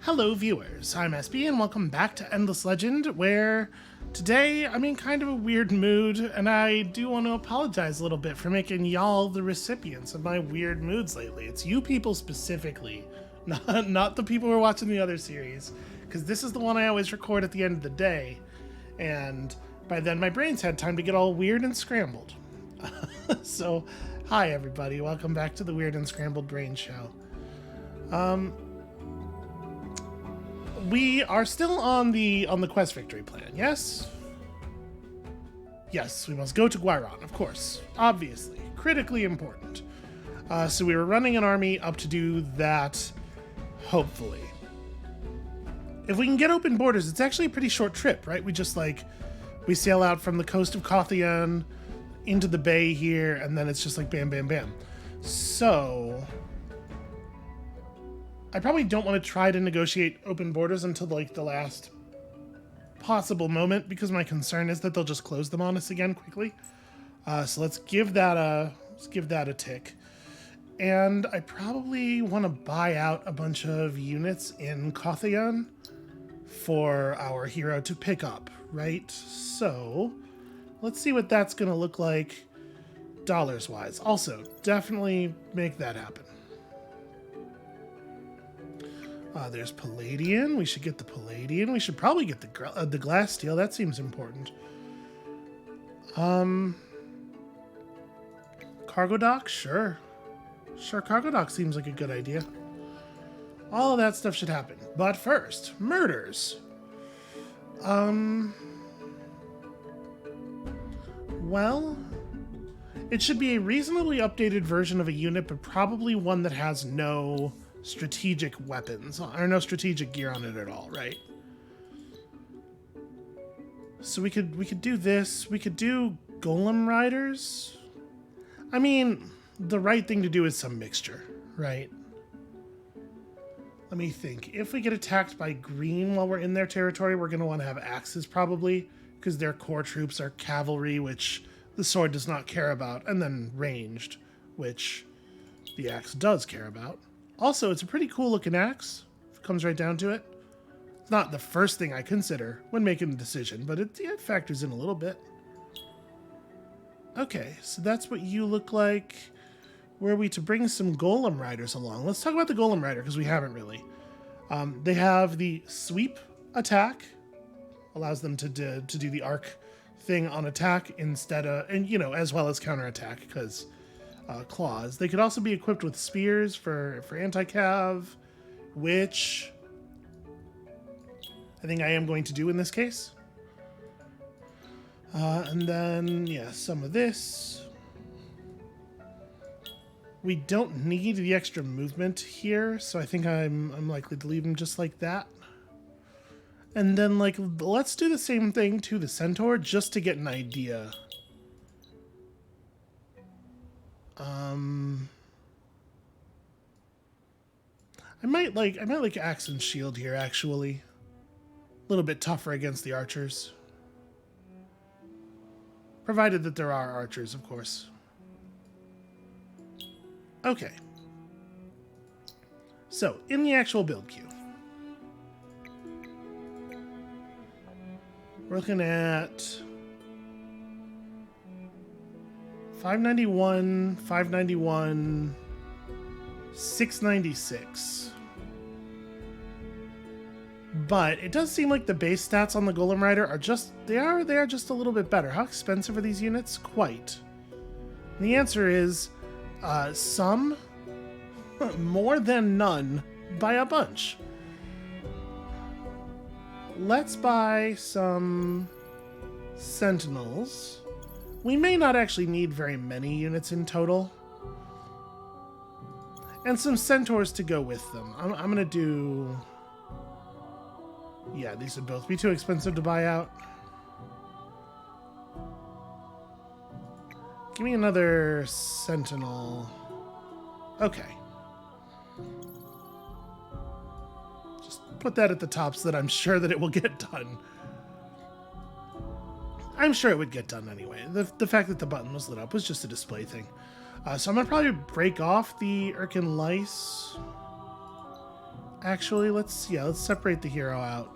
Hello viewers, I'm SB and welcome back to Endless Legend, where today I'm in kind of a weird mood, and I do want to apologize a little bit for making y'all the recipients of my weird moods lately. It's you people specifically, not the people who are watching the other series, because this is the one I always record at the end of the day, and by then my brain's had time to get all weird and scrambled. So, hi everybody, welcome back to the Weird and Scrambled Brain Show. We are still on the quest victory plan, yes? Yes, we must go to Guiron, of course. Obviously. Critically important. So we were running an army up to do that, hopefully. If we can get open borders, it's actually a pretty short trip, right? We just, we sail out from the coast of Kothian into the bay here, and then it's just like bam, bam, bam. So I probably don't want to try to negotiate open borders until the last possible moment, because my concern is that they'll just close them on us again quickly. So let's give that a tick. And I probably want to buy out a bunch of units in Kothian for our hero to pick up, right? So let's see what that's going to look like dollars-wise. Also, definitely make that happen. There's Palladian. We should get the Palladian. We should probably get the glass steel. That seems important. Cargo dock? Sure. Sure, cargo dock seems like a good idea. All of that stuff should happen. But first, murders. Well, it should be a reasonably updated version of a unit, but probably one that has no strategic weapons, or no strategic gear on it at all, right? So we could do this. We could do golem riders. I mean, the right thing to do is some mixture, right? Let me think. If we get attacked by green while we're in their territory, we're going to want to have axes probably, because their core troops are cavalry, which the sword does not care about, and then ranged, which the axe does care about. Also, it's a pretty cool looking axe, if it comes right down to it. It's not the first thing I consider when making a decision, but it factors in a little bit. Okay, so that's what you look like. Were we to bring some golem riders along? Let's talk about the golem rider, because we haven't really. They have the sweep attack, allows them to do the arc thing on attack instead of, and as well as counterattack, because claws. They could also be equipped with spears for anti-cav, which I think I am going to do in this case. And then, yeah, some of this. We don't need the extra movement here, so I think I'm likely to leave them just like that. And then, let's do the same thing to the centaur, just to get an idea. I might like axe and shield here, actually. A little bit tougher against the archers. Provided that there are archers, of course. Okay. So, in the actual build queue, we're looking at 591, 591, 696. But it does seem like the base stats on the Golem Rider are they are just a little bit better. How expensive are these units? Quite. And the answer is some, more than none, by a bunch. Let's buy some Sentinels. We may not actually need very many units in total. And some Centaurs to go with them. I'm going to do... Yeah, these would both be too expensive to buy out. Give me another Sentinel. Okay. Just put that at the top so that I'm sure that it will get done. I'm sure it would get done anyway. The fact that the button was lit up was just a display thing. So I'm going to probably break off the Erkin Lice. Actually, let's separate the hero out.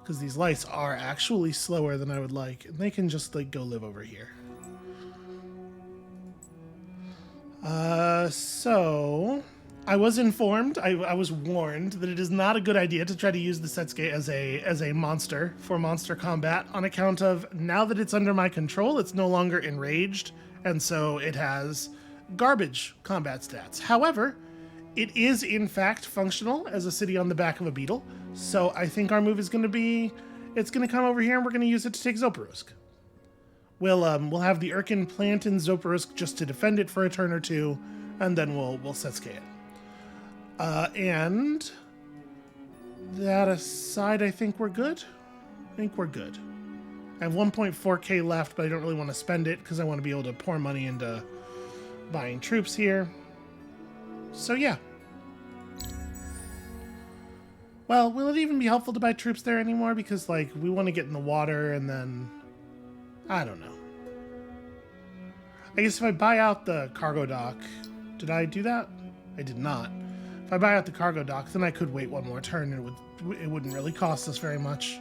Because these lights are actually slower than I would like. And they can just, like, go live over here. So... I was informed, I was warned that it is not a good idea to try to use the Setsuke as a monster for monster combat on account of now that it's under my control, it's no longer enraged, and so it has garbage combat stats. However, it is in fact functional as a city on the back of a beetle, so I think our move is going to be, it's going to come over here and we're going to use it to take Zoparusk. We'll have the Urkin plant in Zoparusk just to defend it for a turn or two, and then we'll Setsuke it. And that aside, I think we're good. I have 1.4k left, but I don't really want to spend it because I want to be able to pour money into buying troops here. So yeah. Well, will it even be helpful to buy troops there anymore? Because, like, we want to get in the water and then... I don't know. I guess if I buy out the cargo dock... Did I do that? I did not. If I buy out the cargo dock, then I could wait one more turn and it wouldn't really cost us very much.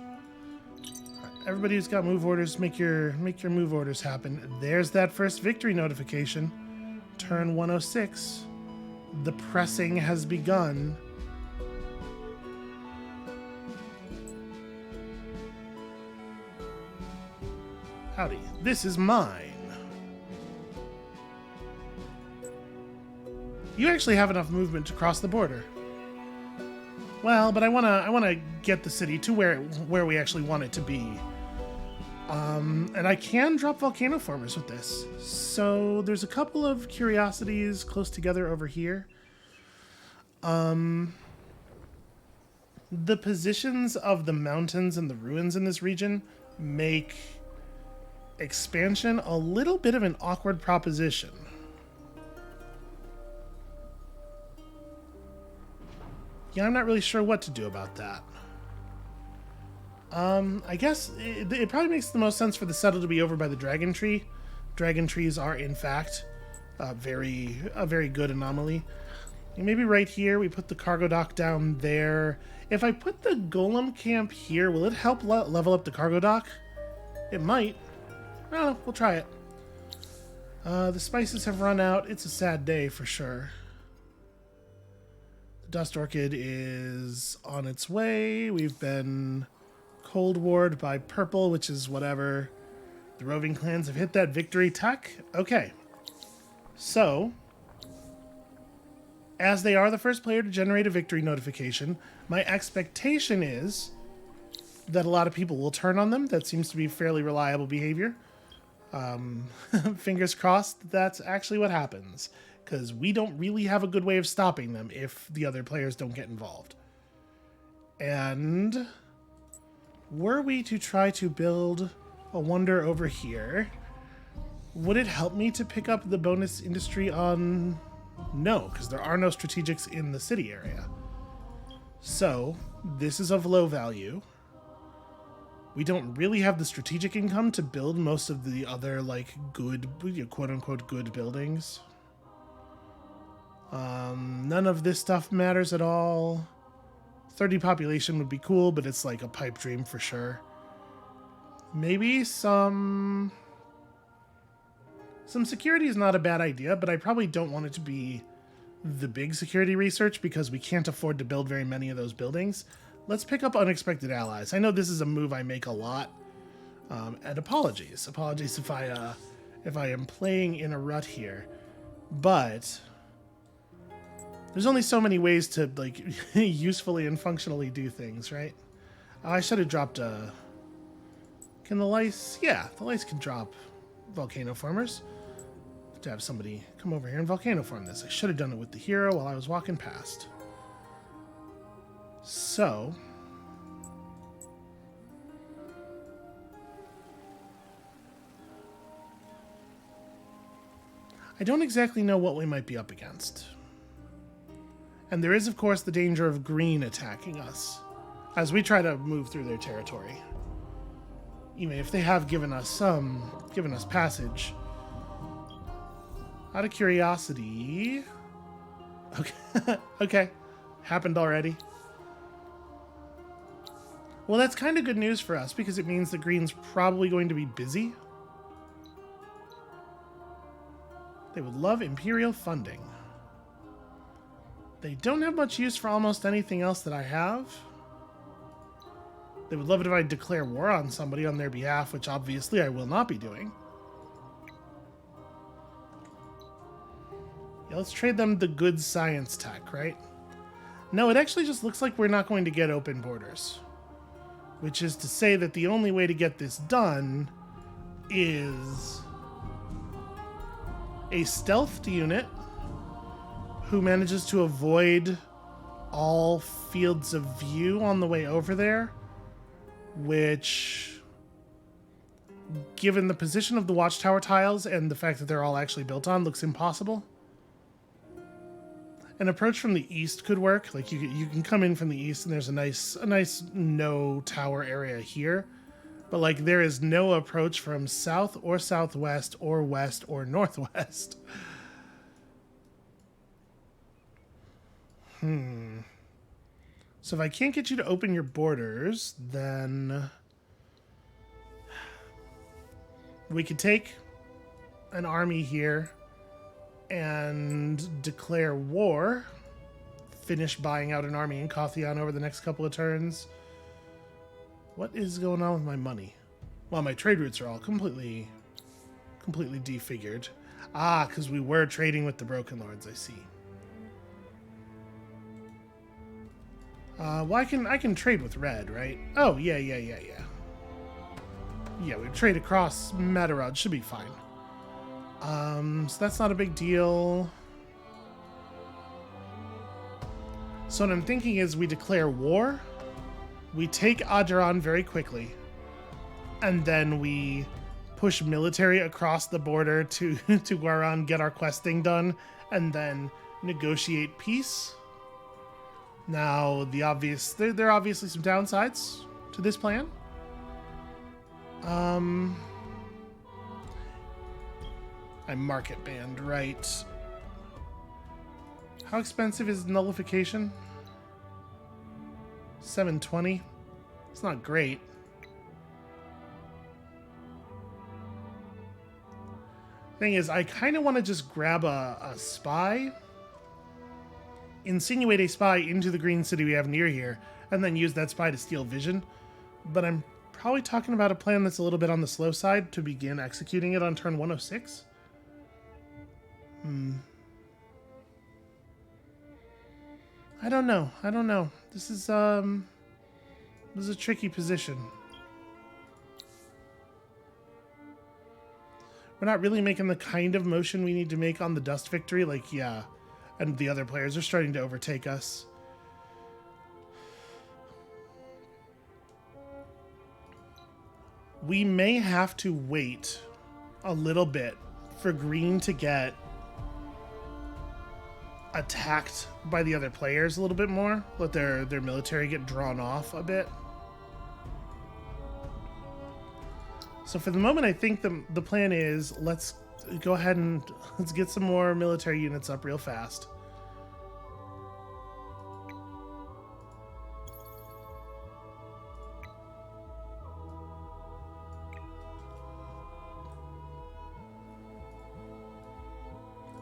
Right, everybody who's got move orders, make your move orders happen. There's that first victory notification. Turn 106. The pressing has begun. Howdy, this is mine. You actually have enough movement to cross the border. Well, but I wanna get the city to where we actually want it to be. And I can drop volcano formers with this. So there's a couple of curiosities close together over here. The positions of the mountains and the ruins in this region make expansion a little bit of an awkward proposition. Yeah, I'm not really sure what to do about that. I guess it probably makes the most sense for the settle to be over by the dragon tree. Dragon trees are, in fact, a very good anomaly. And maybe right here, we put the cargo dock down there. If I put the golem camp here, will it help level up the cargo dock? It might. I don't know, we'll try it. The spices have run out. It's a sad day for sure. Dust Orchid is on its way. We've been Cold Warred by Purple, which is whatever. The roving clans have hit that victory tuck. Okay. So, as they are the first player to generate a victory notification, my expectation is that a lot of people will turn on them. That seems to be fairly reliable behavior. Fingers crossed that's actually what happens. Because we don't really have a good way of stopping them if the other players don't get involved. And were we to try to build a wonder over here, would it help me to pick up the bonus industry on... No, because there are no strategics in the city area. So, this is of low value. We don't really have the strategic income to build most of the other, like, good, quote-unquote, good buildings. None of this stuff matters at all. 30 population would be cool, but it's like a pipe dream for sure. Maybe some security is not a bad idea, but I probably don't want it to be the big security research because we can't afford to build very many of those buildings. Let's pick up unexpected allies. I know this is a move I make a lot, and apologies if I am playing in a rut here, but there's only so many ways to, like, usefully and functionally do things, right? I should have dropped a... Can the lice... Yeah, the lice can drop volcano formers. To have somebody come over here and volcano form this. I should have done it with the hero while I was walking past. So... I don't exactly know what we might be up against. And there is, of course, the danger of green attacking us as we try to move through their territory. Even if they have given us passage. Out of curiosity, Okay. Okay. Happened already. Well, that's kind of good news for us because it means the green's probably going to be busy. They would love Imperial funding. They don't have much use for almost anything else that I have. They would love it if I declare war on somebody on their behalf, which obviously I will not be doing. Yeah, let's trade them the good science tech, right? No, it actually just looks like we're not going to get open borders. Which is to say that the only way to get this done is a stealthed unit who manages to avoid all fields of view on the way over there, which, given the position of the watchtower tiles and the fact that they're all actually built on, looks impossible. An approach from the east could work. Like you can come in from the east and there's a nice no tower area here. But like there is no approach from south or southwest or west or northwest. So if I can't get you to open your borders, then we could take an army here and declare war. Finish buying out an army in Kothian over the next couple of turns. What is going on with my money? Well, my trade routes are all completely defigured. Ah, because we were trading with the Broken Lords, I see. Well, I can trade with red, right? Oh, yeah. Yeah, we trade across Matarod. Should be fine. So that's not a big deal. So what I'm thinking is we declare war, we take Ajaran very quickly, and then we push military across the border to Guaran, get our questing done, and then negotiate peace. Now, there are obviously some downsides to this plan. I'm market banned, right? How expensive is nullification? 720. It's not great. Thing is, I kind of want to just grab a spy, insinuate a spy into the green city we have near here, and then use that spy to steal vision. But I'm probably talking about a plan that's a little bit on the slow side to begin executing it on turn 106. I don't know. This is a tricky position. We're not really making the kind of motion we need to make on the Dust Victory. Like, yeah. And the other players are starting to overtake us. We may have to wait a little bit for green to get attacked by the other players a little bit more. Let their military get drawn off a bit. So for the moment, I think the plan is let's go ahead and let's get some more military units up real fast.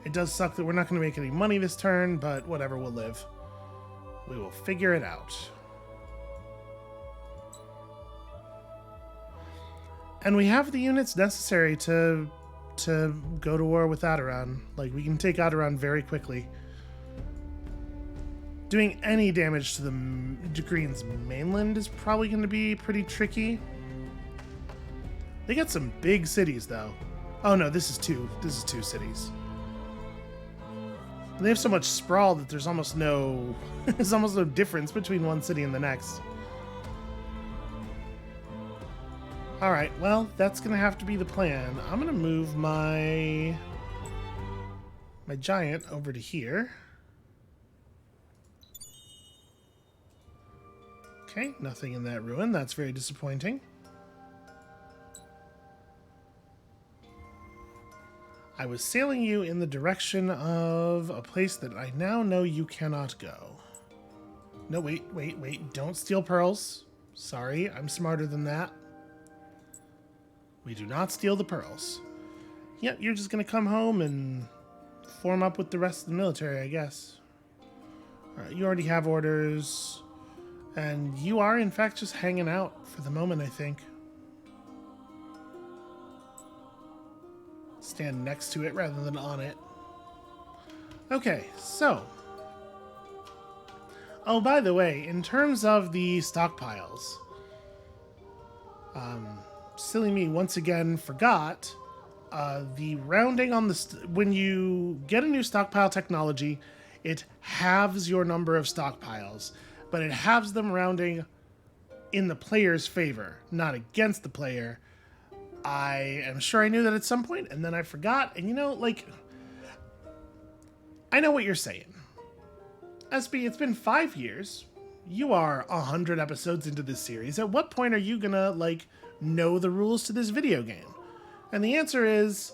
It does suck that we're not going to make any money this turn, but whatever, we'll live. We will figure it out. And we have the units necessary to go to war with Adoran. Like, we can take Adoran very quickly. Doing any damage to the Green's mainland is probably going to be pretty tricky. They got some big cities, though. Oh no, this is two cities. They have so much sprawl that there's almost no difference between one city and the next. All right, well, that's gonna have to be the plan. I'm gonna move my giant over to here. Okay, nothing in that ruin. That's very disappointing. I was sailing you in the direction of a place that I now know you cannot go. No, wait. Don't steal pearls. Sorry, I'm smarter than that. We do not steal the pearls. Yep, you're just going to come home and form up with the rest of the military, I guess. All right, you already have orders. And you are, in fact, just hanging out for the moment, I think. Stand next to it rather than on it. Okay, so. Oh, by the way, in terms of the stockpiles, silly me once again forgot the rounding on the when you get a new stockpile technology, it halves your number of stockpiles, but it halves them rounding in the player's favor, not against the player. I am sure I knew that at some point, and then I forgot. And I know what you're saying. SB, it's been 5 years. You are 100 episodes into this series. At what point are you gonna, know the rules to this video game? And the answer is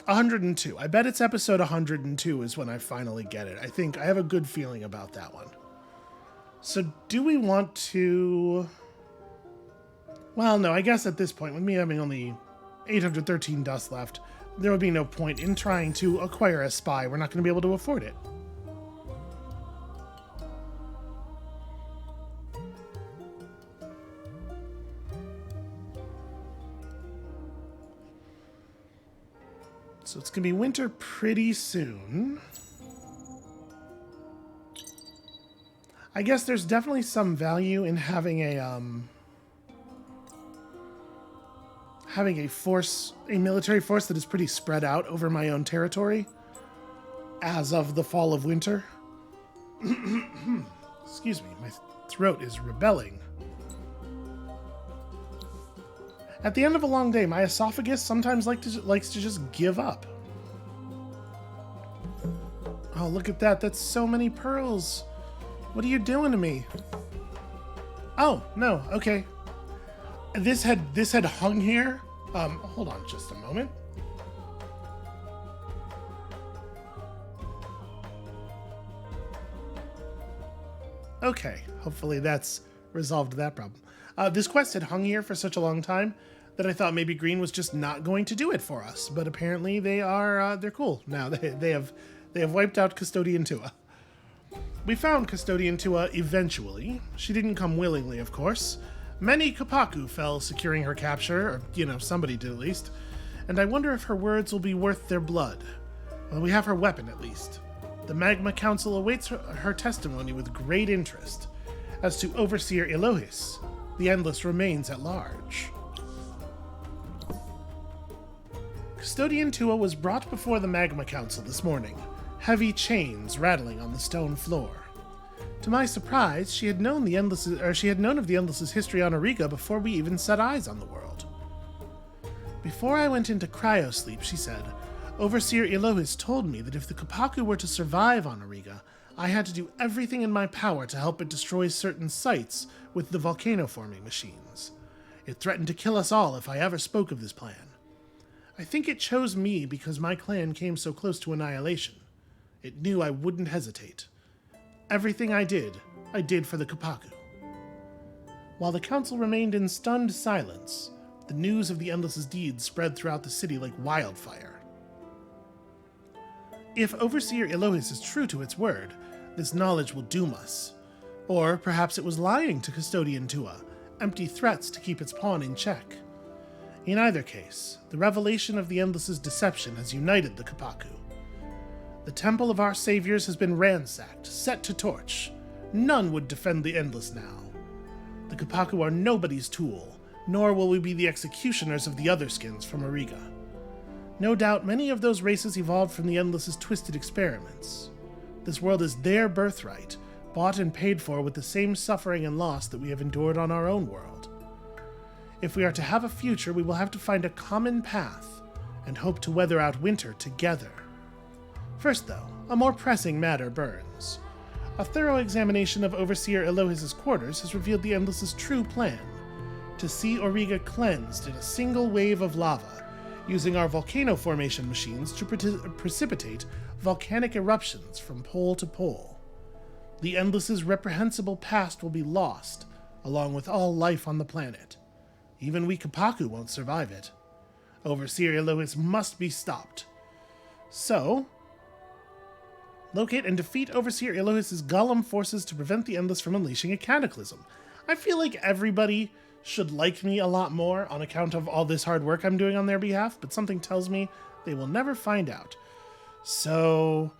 102. I bet it's episode 102 is when I finally get it. I think I have a good feeling about that one. So do we want to... Well, no, I guess at this point, with me having only 813 dust left, there would be no point in trying to acquire a spy. We're not going to be able to afford it. So it's going to be winter pretty soon. I guess there's definitely some value in having a military force that is pretty spread out over my own territory as of the fall of winter. Excuse me, my throat is rebelling. At the end of a long day, my esophagus sometimes likes to just give up. Oh, look at that. That's so many pearls. What are you doing to me? Oh, no. Okay. This had hung here. Hold on just a moment. Okay. Hopefully that's resolved that problem. This quest had hung here for such a long time that I thought maybe Green was just not going to do it for us, but apparently they're cool now. They have wiped out Custodian Tua. We found Custodian Tua eventually. She didn't come willingly, of course. Many Kapaku fell securing her capture, or somebody did at least. And I wonder if her words will be worth their blood. Well, we have her weapon at least. The Magma Council awaits her testimony with great interest. As to Overseer Elohis, the Endless remains at large. Custodian Tua was brought before the Magma Council this morning, heavy chains rattling on the stone floor. To my surprise, she had known of the Endless's history on Auriga before we even set eyes on the world. Before I went into cryosleep, she said, Overseer Elohis told me that if the Kapaku were to survive on Auriga, I had to do everything in my power to help it destroy certain sites with the volcano forming machines. It threatened to kill us all if I ever spoke of this plan. I think it chose me because my clan came so close to annihilation. It knew I wouldn't hesitate. Everything I did for the Kapaku. While the council remained in stunned silence, the news of the Endless's deeds spread throughout the city like wildfire. If Overseer Elohis is true to its word, this knowledge will doom us. Or perhaps it was lying to Custodian Tua, empty threats to keep its pawn in check. In either case, the revelation of the Endless's deception has united the Kapaku. The temple of our saviors has been ransacked, set to torch. None would defend the Endless now. The Kapaku are nobody's tool, nor will we be the executioners of the other skins from Auriga. No doubt many of those races evolved from the Endless's twisted experiments. This world is their birthright, bought and paid for with the same suffering and loss that we have endured on our own world. If we are to have a future, we will have to find a common path and hope to weather out winter together. First, though, a more pressing matter burns. A thorough examination of Overseer Elohis's quarters has revealed the Endless's true plan: to see Auriga cleansed in a single wave of lava, using our volcano formation machines to precipitate volcanic eruptions from pole to pole. The Endless's reprehensible past will be lost, along with all life on the planet. Even we Kapaku won't survive it. Overseer Elohis must be stopped. So, locate and defeat Overseer Elohis' golem forces to prevent the Endless from unleashing a cataclysm. I feel like everybody should like me a lot more on account of all this hard work I'm doing on their behalf, but something tells me they will never find out. So,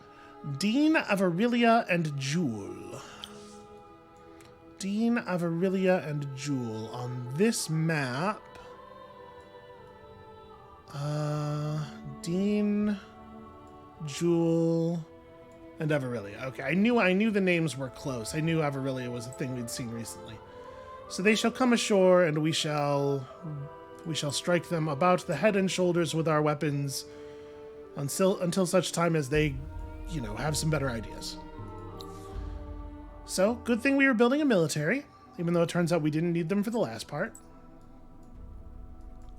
Dean of Auriga and Jewel. Dean of Auriga and Jewel on this map. Dean, Jewel, and Auriga. Okay, I knew the names were close. I knew Auriga was a thing we'd seen recently. So they shall come ashore, and we shall strike them about the head and shoulders with our weapons until such time as they, have some better ideas. So, good thing we were building a military, even though it turns out we didn't need them for the last part.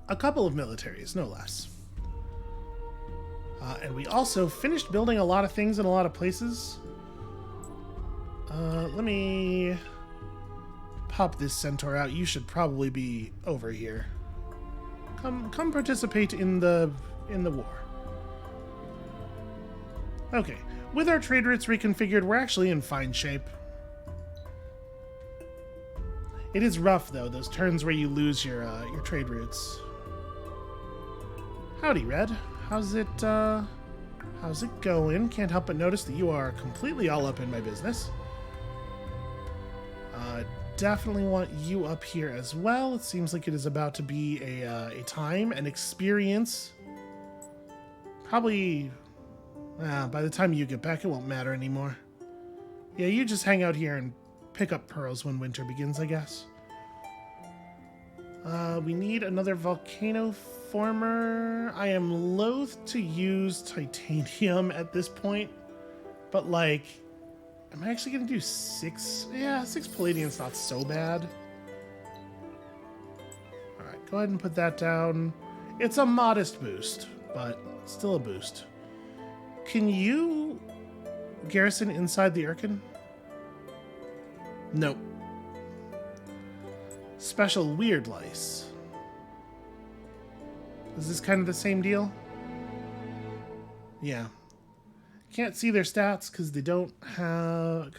A couple of militaries, no less. And we also finished building a lot of things in a lot of places. Let me pop this centaur out. You should probably be over here. Come participate in the war. Okay, with our trade routes reconfigured, we're actually in fine shape. It is rough though, those turns where you lose your trade routes. Howdy, Red. How's it going? Can't help but notice that you are completely all up in my business. Definitely want you up here as well. It seems like it is about to be a time, an experience. Probably, by the time you get back, it won't matter anymore. Yeah, you just hang out here and pick up pearls when winter begins, I guess. We need another volcano former. I am loath to use titanium at this point, but am I actually going to do 6? Yeah, 6 palladium's not so bad. Alright, go ahead and put that down. It's a modest boost, but still a boost. Can you garrison inside the Irken? Nope. Special weird lice. Is this kind of the same deal? Yeah. Can't see their stats because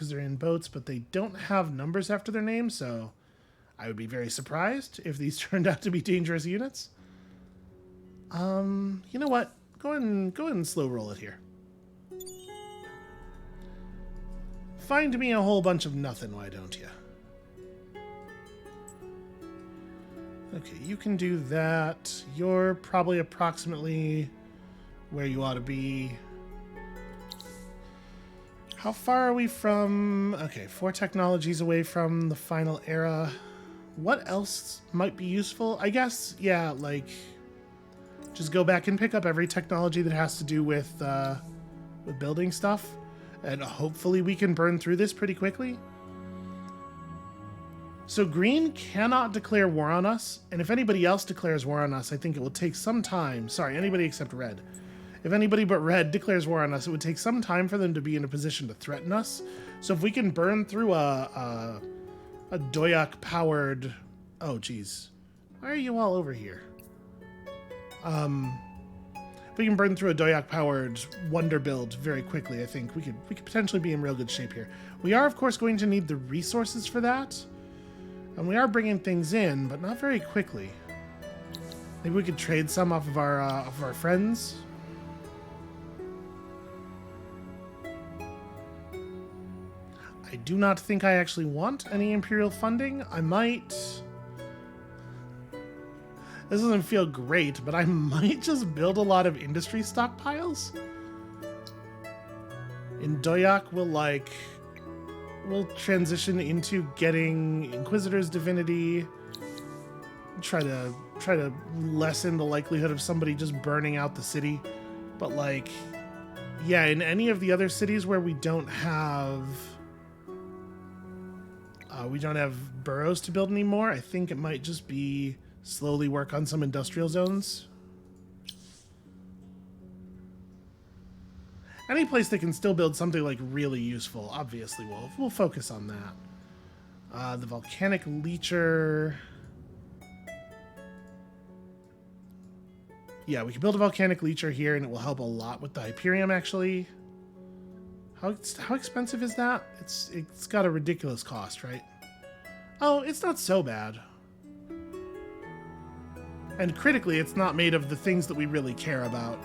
they're in boats, but they don't have numbers after their name, so I would be very surprised if these turned out to be dangerous units. You know what? Go ahead and slow roll it here. Find me a whole bunch of nothing, why don't you? Okay, you can do that. You're probably approximately where you ought to be. How far are we from... Okay, 4 technologies away from the final era. What else might be useful? I guess, yeah, just go back and pick up every technology that has to do with building stuff. And hopefully we can burn through this pretty quickly. So green cannot declare war on us, and if anybody else declares war on us, I think it will take some time. Sorry, anybody except red. If anybody but red declares war on us, it would take some time for them to be in a position to threaten us. So if we can burn through a Doyak-powered... Oh, geez. Why are you all over here? If we can burn through a Doyak-powered wonder build very quickly, I think we could potentially be in real good shape here. We are, of course, going to need the resources for that. And we are bringing things in, but not very quickly. Maybe we could trade some off of our friends. I do not think I actually want any Imperial funding. I might... This doesn't feel great, but I might just build a lot of industry stockpiles. In Doyak, we'll transition into getting Inquisitor's Divinity. Try to lessen the likelihood of somebody just burning out the city. But yeah, in any of the other cities where we don't have boroughs to build anymore, I think it might just be slowly work on some industrial zones. Any place that can still build something like really useful, obviously we'll focus on that. The volcanic leecher. Yeah, we can build a volcanic leecher here, and it will help a lot with the Hyperium, actually. How expensive is that? It's got a ridiculous cost, right? Oh, it's not so bad. And critically, it's not made of the things that we really care about.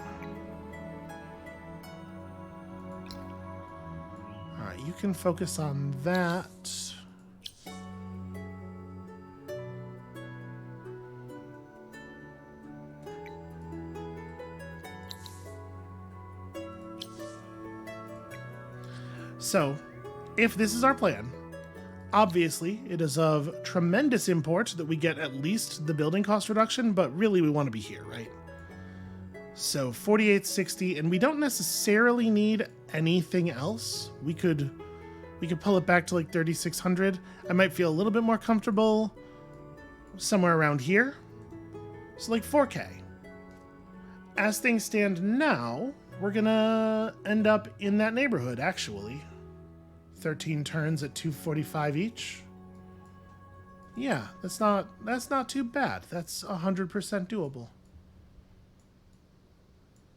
Alright, you can focus on that. So, if this is our plan, obviously it is of tremendous import that we get at least the building cost reduction, but really we want to be here, right? So 4860, and we don't necessarily need anything else. We could pull it back to like 3600. I might feel a little bit more comfortable somewhere around here. So like 4K. As things stand now, we're gonna end up in that neighborhood, actually. 13 turns at 245 each. Yeah, that's not too bad. That's 100% doable.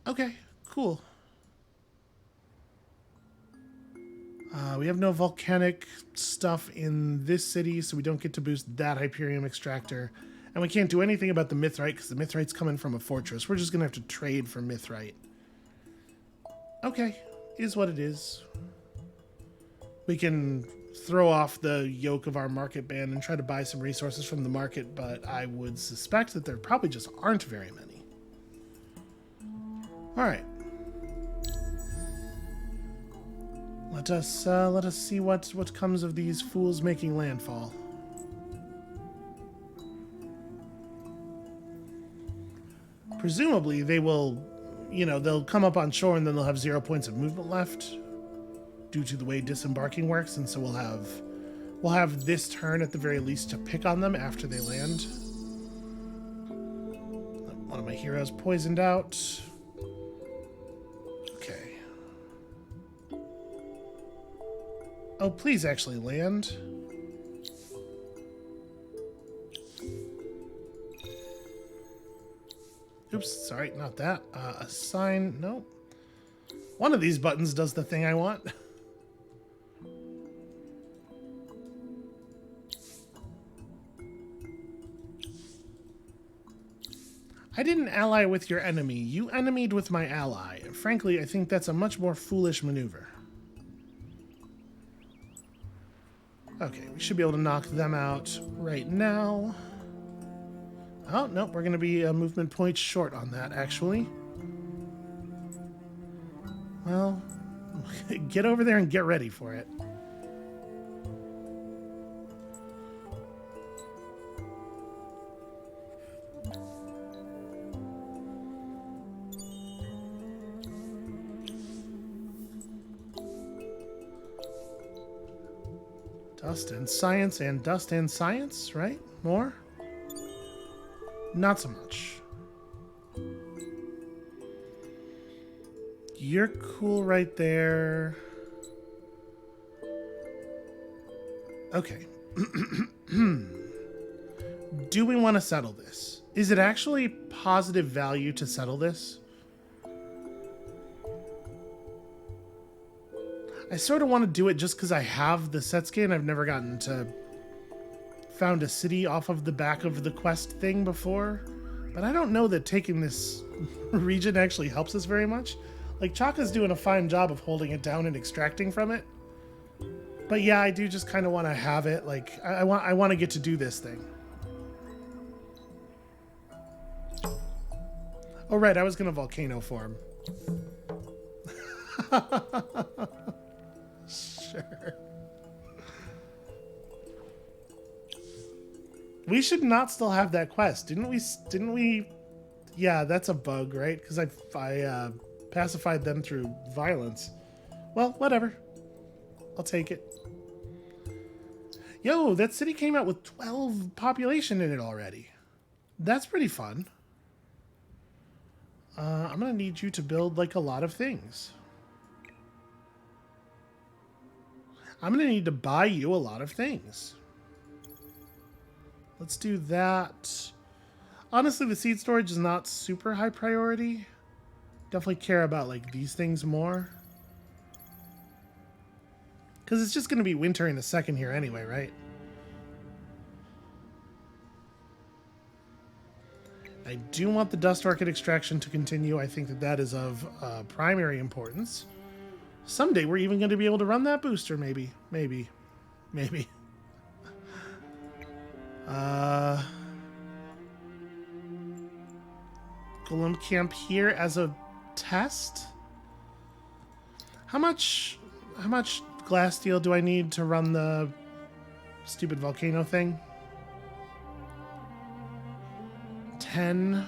Okay, cool. We have no volcanic stuff in this city, so we don't get to boost that Hyperium extractor. And we can't do anything about the mithrite, because the mithrite's coming from a fortress. We're just going to have to trade for mithrite. Okay, is what it is. We can throw off the yoke of our market ban and try to buy some resources from the market, but I would suspect that there probably just aren't very many. All right. Let us see what comes of these fools making landfall. Presumably they will, they'll come up on shore and then they'll have 0 points of movement left due to the way disembarking works, and so we'll have this turn at the very least to pick on them after they land. One of my heroes poisoned out. Okay. Oh, please actually land. Oops, sorry, not that. Assign, no. One of these buttons does the thing I want. I didn't ally with your enemy. You enemied with my ally. Frankly, I think that's a much more foolish maneuver. Okay, we should be able to knock them out right now. Oh, nope, we're going to be a movement point short on that, actually. Well, get over there and get ready for it. Dust and science, right? More? Not so much. You're cool right there. Okay. Do we want to settle this? Is it actually positive value to settle this? I sort of want to do it just because I have the Setsuke and I've never gotten to found a city off of the back of the quest thing before. But I don't know that taking this region actually helps us very much. Like, Chaka's doing a fine job of holding it down and extracting from it. But yeah, I do just kind of want to have it. Like, I want to get to do this thing. Oh, right, I was going to volcano form. Sure. We should not still have that quest. Didn't we? Yeah, that's a bug, right? Because I pacified them through violence. Well, whatever. I'll take it. Yo, that city came out with 12 population in it already. That's pretty fun. I'm going to need you to build, like, a lot of things. I'm going to need to buy you a lot of things. Let's do that. Honestly, the seed storage is not super high priority. Definitely care about like these things more. Because it's just going to be winter in a second here anyway, right? I do want the dust orchid extraction to continue. I think that that is of primary importance. Someday we're even going to be able to run that booster, maybe. Maybe. Maybe. Golem camp here as a test? How much glass steel do I need to run the stupid volcano thing? 10.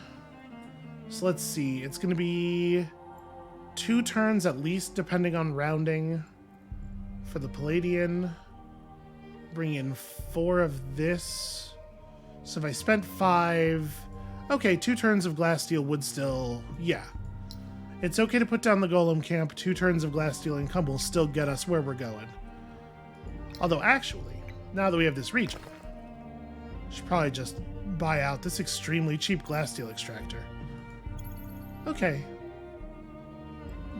So let's see. It's going to be 2 turns at least, depending on rounding for the Palladian. Bring in 4 of this. So if I spent 5... Okay, 2 turns of glass steel would still... Yeah. It's okay to put down the golem camp. 2 turns of glass steel income will still get us where we're going. Although, actually, now that we have this region, I should probably just buy out this extremely cheap glass steel extractor. Okay.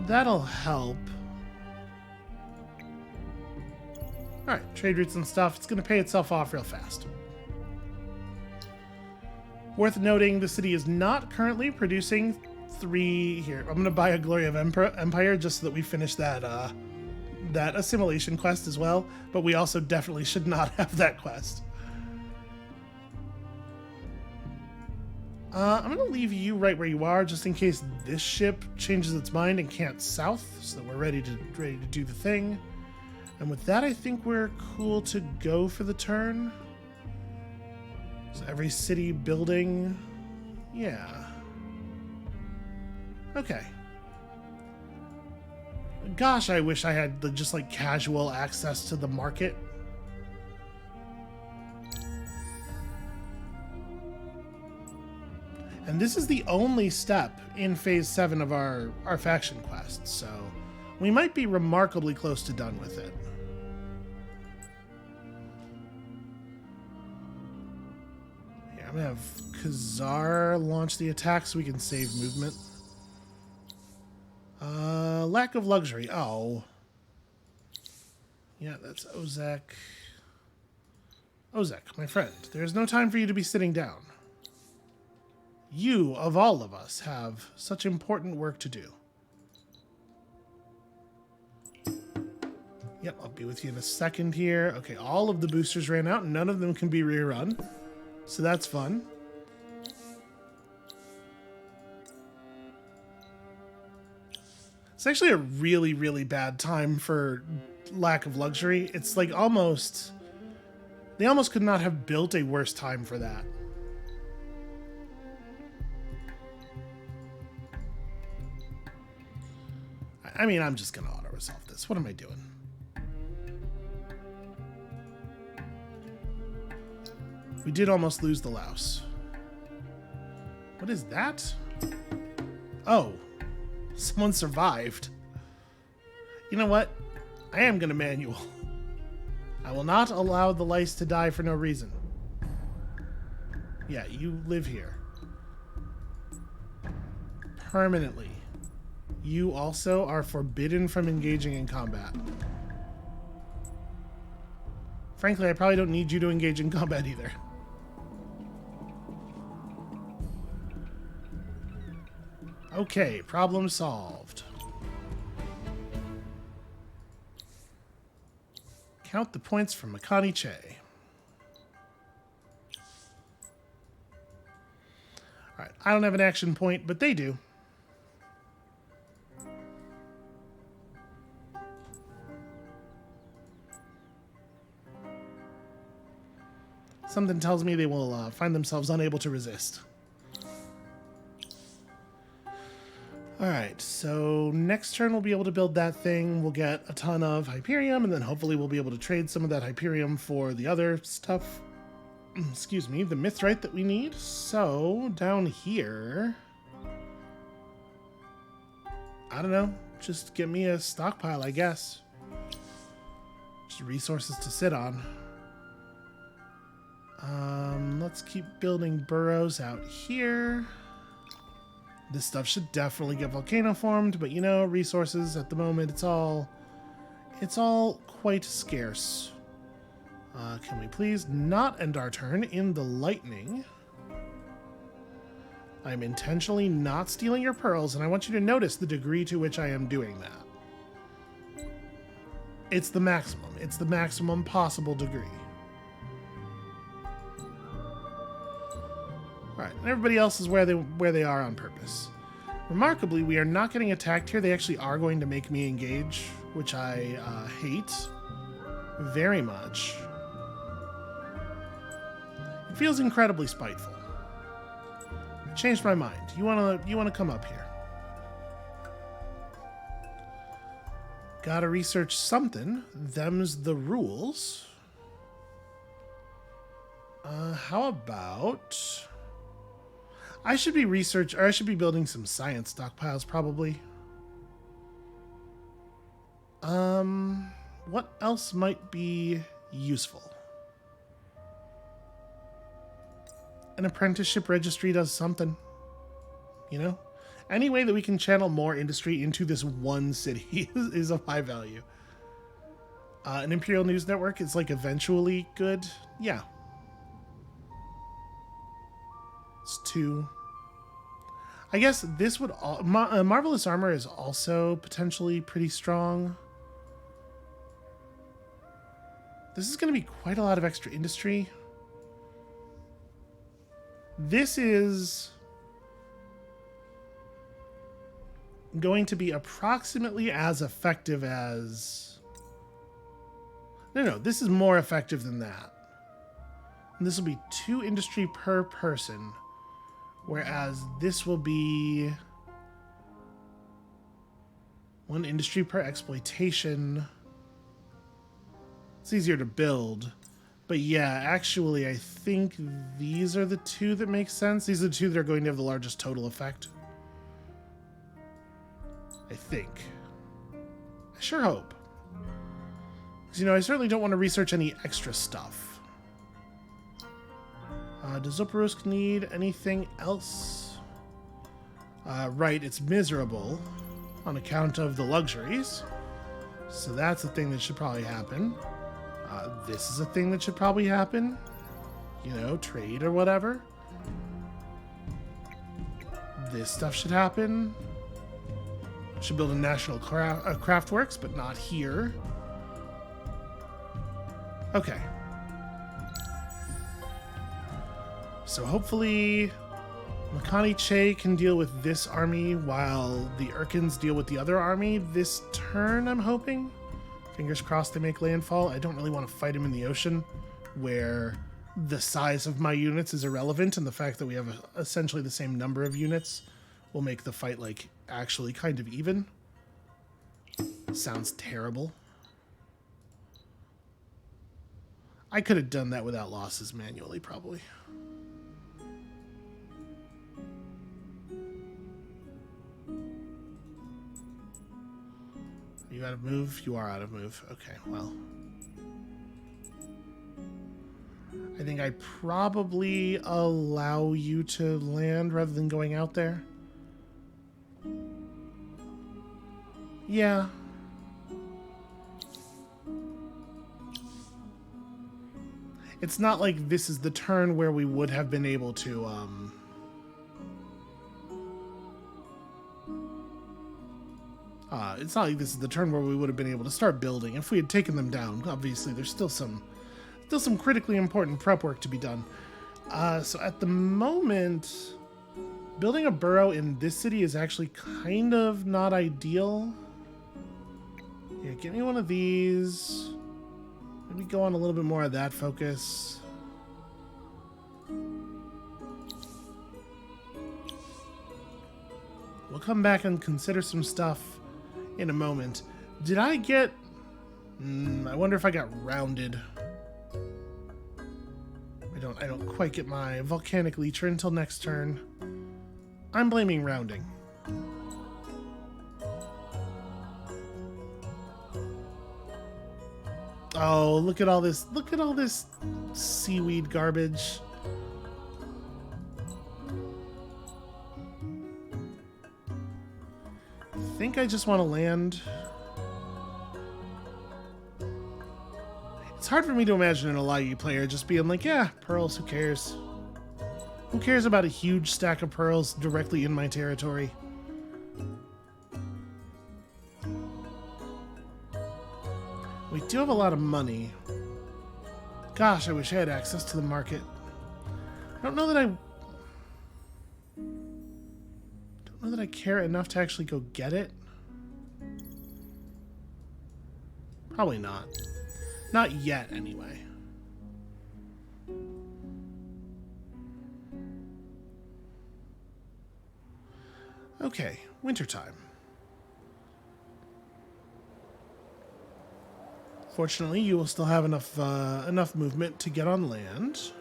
That'll help. Alright, trade routes and stuff. It's going to pay itself off real fast. Worth noting, the city is not currently producing 3... Here, I'm going to buy a Glory of Empire just so that we finish that that assimilation quest as well. But we also definitely should not have that quest. I'm going to leave you right where you are just in case this ship changes its mind and can't south, so that we're ready to do the thing. And with that, I think we're cool to go for the turn. So every city building... Yeah. Okay. Gosh, I wish I had just like casual access to the market. And this is the only step in Phase 7 of our faction quest, so we might be remarkably close to done with it. Here, I'm going to have Khazar launch the attack so we can save movement. Lack of luxury. Oh. Yeah, that's Ozek. Ozek, my friend, there's no time for you to be sitting down. You, of all of us, have such important work to do. Yep, I'll be with you in a second here. Okay, all of the boosters ran out, and none of them can be rerun. So that's fun. It's actually a really, really bad time for lack of luxury. It's like almost... They almost could not have built a worse time for that. I mean, I'm just going to auto-resolve this. What am I doing? We did almost lose the louse. What is that? Oh. Someone survived. You know what? I am going to manual. I will not allow the lice to die for no reason. Yeah, you live here. Permanently. You also are forbidden from engaging in combat. Frankly, I probably don't need you to engage in combat either. Okay, problem solved. Count the points from Makani Che. Alright, I don't have an action point, but they do. Something tells me they will find themselves unable to resist. Alright, so next turn we'll be able to build that thing. We'll get a ton of Hyperium, and then hopefully we'll be able to trade some of that Hyperium for the other stuff. Excuse me, the Mithrite that we need. So, down here... I don't know. Just get me a stockpile, I guess. Just resources to sit on. Let's keep building burrows out here. This stuff should definitely get volcano formed, but you know, resources at the moment, it's all quite scarce. Can we please not end our turn in the lightning? I'm intentionally not stealing your pearls, and I want you to notice the degree to which I am doing that. It's the maximum. It's the maximum possible degree. Alright, and everybody else is where they are on purpose. Remarkably, we are not getting attacked here. They actually are going to make me engage, which I hate very much. It feels incredibly spiteful. I changed my mind. You wanna come up here? Gotta research something. Them's the rules. How about... I should be building some science stockpiles, probably. What else might be useful? An apprenticeship registry does something. You know? Any way that we can channel more industry into this one city is of high value. An Imperial News Network is, like, eventually good. Yeah. It's 2. I guess this would... Marvelous Armor is also potentially pretty strong. This is going to be quite a lot of extra industry. This is going to be approximately as effective as... No, this is more effective than that. And this will be 2 industry per person, whereas this will be 1 industry per exploitation. It's easier to build. But yeah, actually, I think these are the 2 that make sense. These are the 2 that are going to have the largest total effect. I think. I sure hope. Because, you know, I certainly don't want to research any extra stuff. Does Zoparusk need anything else? Right, it's miserable on account of the luxuries. So that's a thing that should probably happen. This is a thing that should probably happen. You know, trade or whatever. This stuff should happen. Should build a national craftworks, but not here. Okay. So hopefully Makani Che can deal with this army while the Urkins deal with the other army this turn, I'm hoping. Fingers crossed they make landfall. I don't really want to fight him in the ocean, where the size of my units is irrelevant, and the fact that we have essentially the same number of units will make the fight, like, actually kind of even. Sounds terrible. I could have done that without losses manually, probably. Are you out of move? You are out of move. Okay, well. I think I probably allow you to land rather than going out there. Yeah. It's not like this is the turn where we would have been able to, it's not like this is the turn where we would have been able to start building. If we had taken them down, obviously there's still some critically important prep work to be done. So at the moment, building a burrow in this city is actually kind of not ideal. Yeah, give me one of these. Maybe go on a little bit more of that focus. We'll come back and consider some stuff in a moment. Did I get... I wonder if I got rounded. I don't quite get my volcanic leecher until next turn. I'm blaming rounding. Oh, look at all this. Look at all this seaweed garbage. I think I just want to land. It's hard for me to imagine an Elohis player just being like, yeah, pearls, who cares? Who cares about a huge stack of pearls directly in my territory? We do have a lot of money. Gosh, I wish I had access to the market. I don't know that I care enough to actually go get it. Probably not. Not yet, anyway. Okay, wintertime. Fortunately, you will still have enough movement to get on land.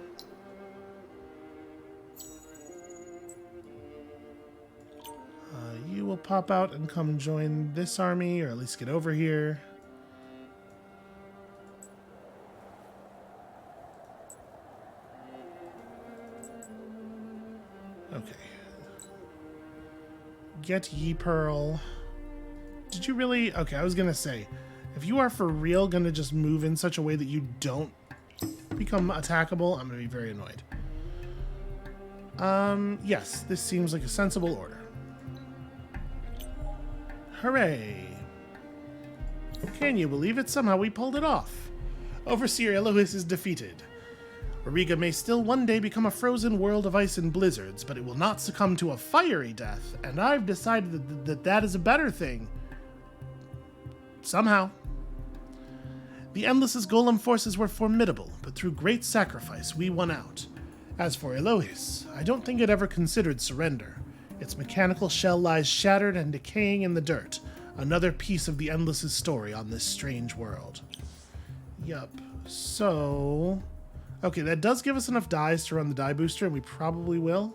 You will pop out and come join this army, or at least get over here. Okay. Get ye pearl. Did you really? Okay, I was gonna say, if you are for real gonna just move in such a way that you don't become attackable, I'm gonna be very annoyed. Yes, this seems like a sensible order. Hooray! Can you believe it? Somehow we pulled it off. Overseer Elohis is defeated. Auriga may still one day become a frozen world of ice and blizzards, but it will not succumb to a fiery death, and I've decided that is a better thing. Somehow. The Endless's golem forces were formidable, but through great sacrifice we won out. As for Elohis, I don't think it ever considered surrender. Its mechanical shell lies shattered and decaying in the dirt, another piece of the Endless's story on this strange world. Yup. So... okay, that does give us enough dies to run the die booster, and we probably will.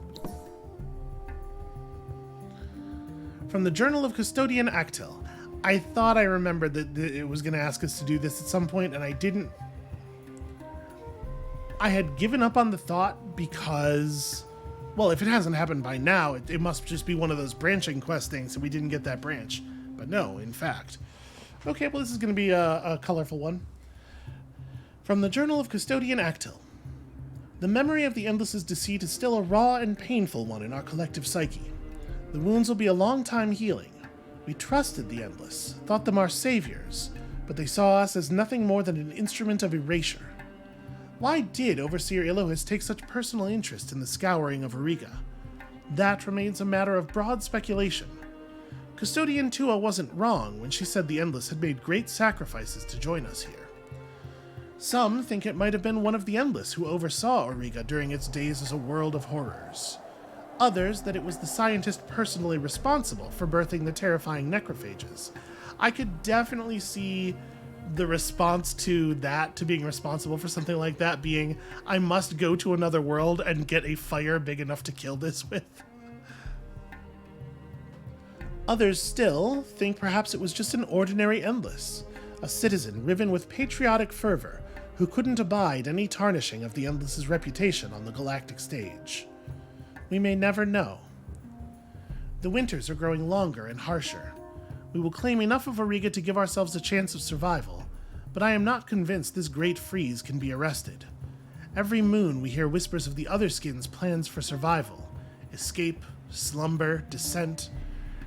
From the Journal of Custodian Actil. I thought I remembered that it was going to ask us to do this at some point, and I didn't. I had given up on the thought because, well, if it hasn't happened by now, it must just be one of those branching quest things, and we didn't get that branch. But no, in fact. Okay, well, this is going to be a colorful one. From the Journal of Custodian Actil. The memory of the Endless's deceit is still a raw and painful one in our collective psyche. The wounds will be a long time healing. We trusted the Endless, thought them our saviors, but they saw us as nothing more than an instrument of erasure. Why did Overseer Elohis take such personal interest in the scouring of Auriga? That remains a matter of broad speculation. Custodian Tua wasn't wrong when she said the Endless had made great sacrifices to join us here. Some think it might have been one of the Endless who oversaw Auriga during its days as a world of horrors. Others that it was the scientist personally responsible for birthing the terrifying necrophages. I could definitely see the response to that, to being responsible for something like that, being, I must go to another world and get a fire big enough to kill this with. Others still think perhaps it was just an ordinary Endless, a citizen riven with patriotic fervor, who couldn't abide any tarnishing of the Endless's reputation on the galactic stage. We may never know. The winters are growing longer and harsher. We will claim enough of Auriga to give ourselves a chance of survival, but I am not convinced this great freeze can be arrested. Every moon we hear whispers of the other skins' plans for survival, escape, slumber, descent,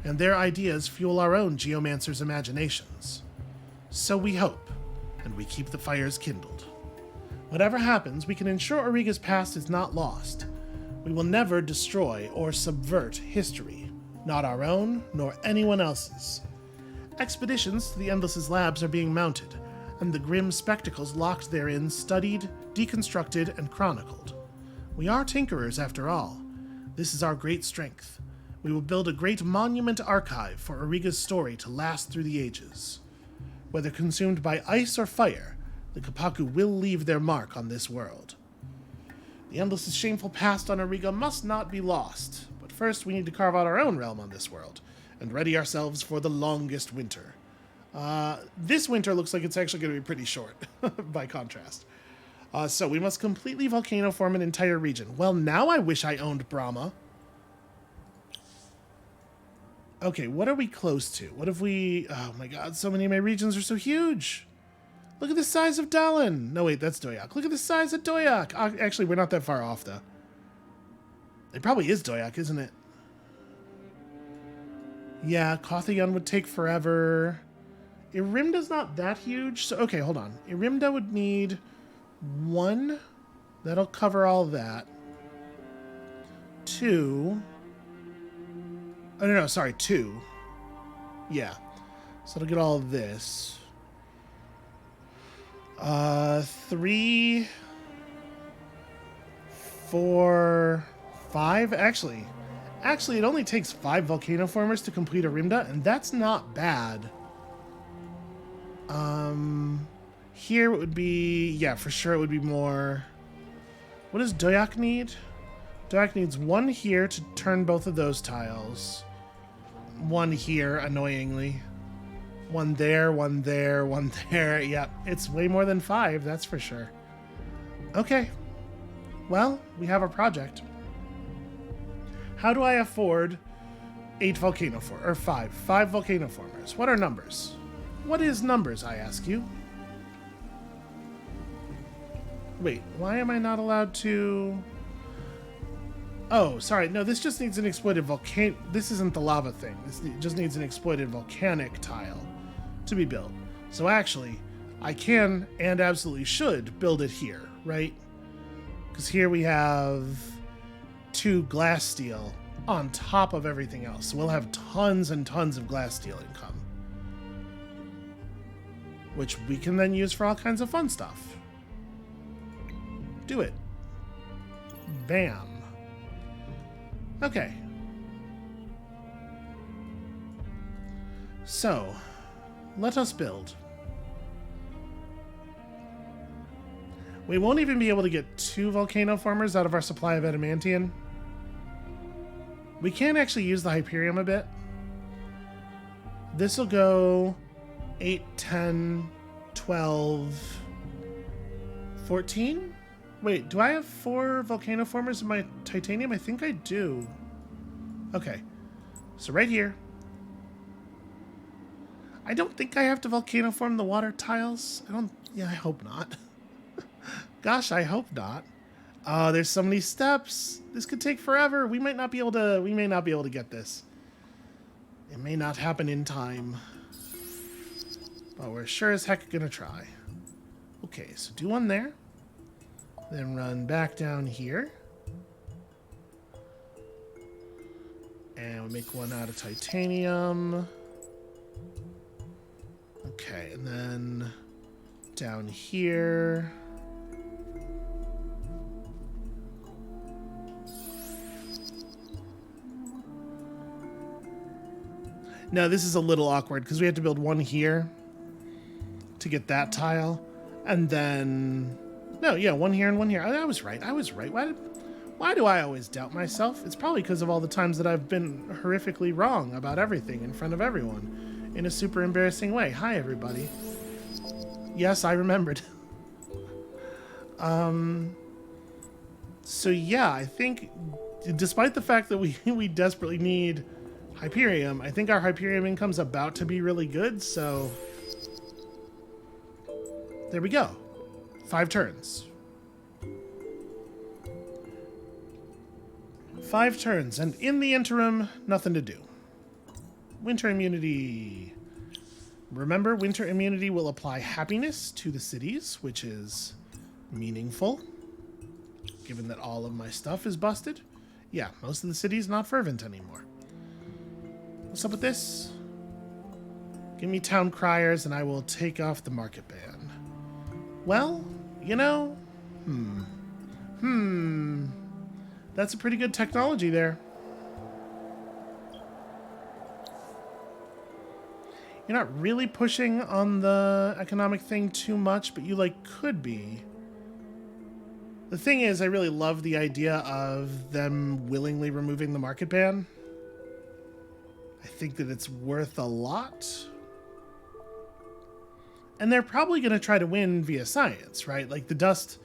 and their ideas fuel our own geomancers' imaginations. So we hope, and we keep the fires kindled. Whatever happens, we can ensure Auriga's past is not lost. We will never destroy or subvert history, not our own, nor anyone else's. Expeditions to the Endless's labs are being mounted, and the grim spectacles locked therein studied, deconstructed, and chronicled. We are tinkerers, after all. This is our great strength. We will build a great monument archive for Auriga's story to last through the ages. Whether consumed by ice or fire, the Kapaku will leave their mark on this world. The Endless's shameful past on Auriga must not be lost, but first we need to carve out our own realm on this world, and ready ourselves for the longest winter. This winter looks like it's actually going to be pretty short, by contrast. So we must completely volcano form an entire region. Well, now I wish I owned Brahma. Okay, what are we close to? What if we... Oh my god, so many of my regions are so huge. Look at the size of Dallin. No, wait, that's Doyak. Look at the size of Doyak. Actually, we're not that far off, though. It probably is Doyak, isn't it? Yeah, Kothayan would take forever. Irimda's not that huge. So, okay, hold on. Irimda would need 1. That'll cover all that. 2. Oh, no, sorry, 2. Yeah. So it'll get all of this. 3, 4, 5. Actually, it only takes 5 volcano formers to complete Irimda, and that's not bad. Here it would be, yeah, for sure it would be more. What does Doyak need? Doyak needs 1 here to turn both of those tiles. 1 here, annoyingly. 1 there, 1 there, 1 there. Yep, it's way more than 5, that's for sure. Okay. Well, we have a project. How do I afford 8 volcano or 5 volcano formers? What are numbers? What is numbers, I ask you? Wait, why am I not allowed to... Oh, sorry. No, this just needs an exploited volcano. This isn't the lava thing. This just needs an exploited volcanic tile to be built. So actually, I can and absolutely should build it here, right? Because here we have 2 glass steel on top of everything else. So we'll have tons and tons of glass steel income, which we can then use for all kinds of fun stuff. Do it. Bam. Okay. So, let us build. We won't even be able to get 2 volcano formers out of our supply of adamantium. We can actually use the Hyperium a bit. This will go 8, 10, 12, 14? Wait, do I have 4 volcano formers in my titanium? I think I do. Okay. So right here. I don't think I have to volcano form the water tiles. I hope not. Gosh, I hope not. Oh, there's so many steps. This could take forever. We may not be able to get this. It may not happen in time. But we're sure as heck gonna try. Okay, so do 1 there. Then run back down here. And we'll make 1 out of titanium. Okay, and then down here. Now this is a little awkward because we have to build 1 here to get that tile. And then... No, yeah, 1 here and 1 here. I was right. Why do I always doubt myself? It's probably because of all the times that I've been horrifically wrong about everything in front of everyone in a super embarrassing way. Hi, everybody. Yes, I remembered. So yeah, I think despite the fact that we desperately need Hyperium, I think our Hyperium income's about to be really good, so there we go. 5 turns. 5 turns, and in the interim, nothing to do. Winter immunity. Remember, winter immunity will apply happiness to the cities, which is meaningful, given that all of my stuff is busted. Yeah, most of the city's not fervent anymore. What's up with this? Give me town criers, and I will take off the market ban. Well, you know, that's a pretty good technology there. You're not really pushing on the economic thing too much, but you, could be. The thing is, I really love the idea of them willingly removing the market ban. I think that it's worth a lot. And they're probably going to try to win via science, right? Like the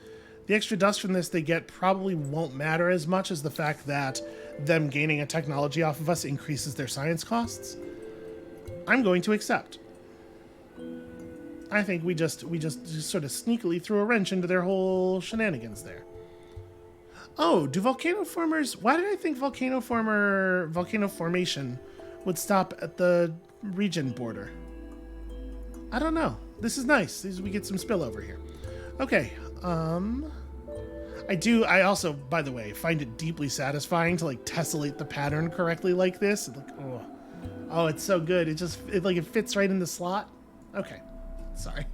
extra dust from this they get probably won't matter as much as the fact that them gaining a technology off of us increases their science costs. I'm going to accept. I think we just sort of sneakily threw a wrench into their whole shenanigans there. Oh, do volcano formers... Why did I think volcano formation would stop at the region border? I don't know. This is nice. We get some spillover here. Okay. I also, by the way, find it deeply satisfying to like tessellate the pattern correctly like this. Like, oh, it's so good. It fits right in the slot. Okay. Sorry.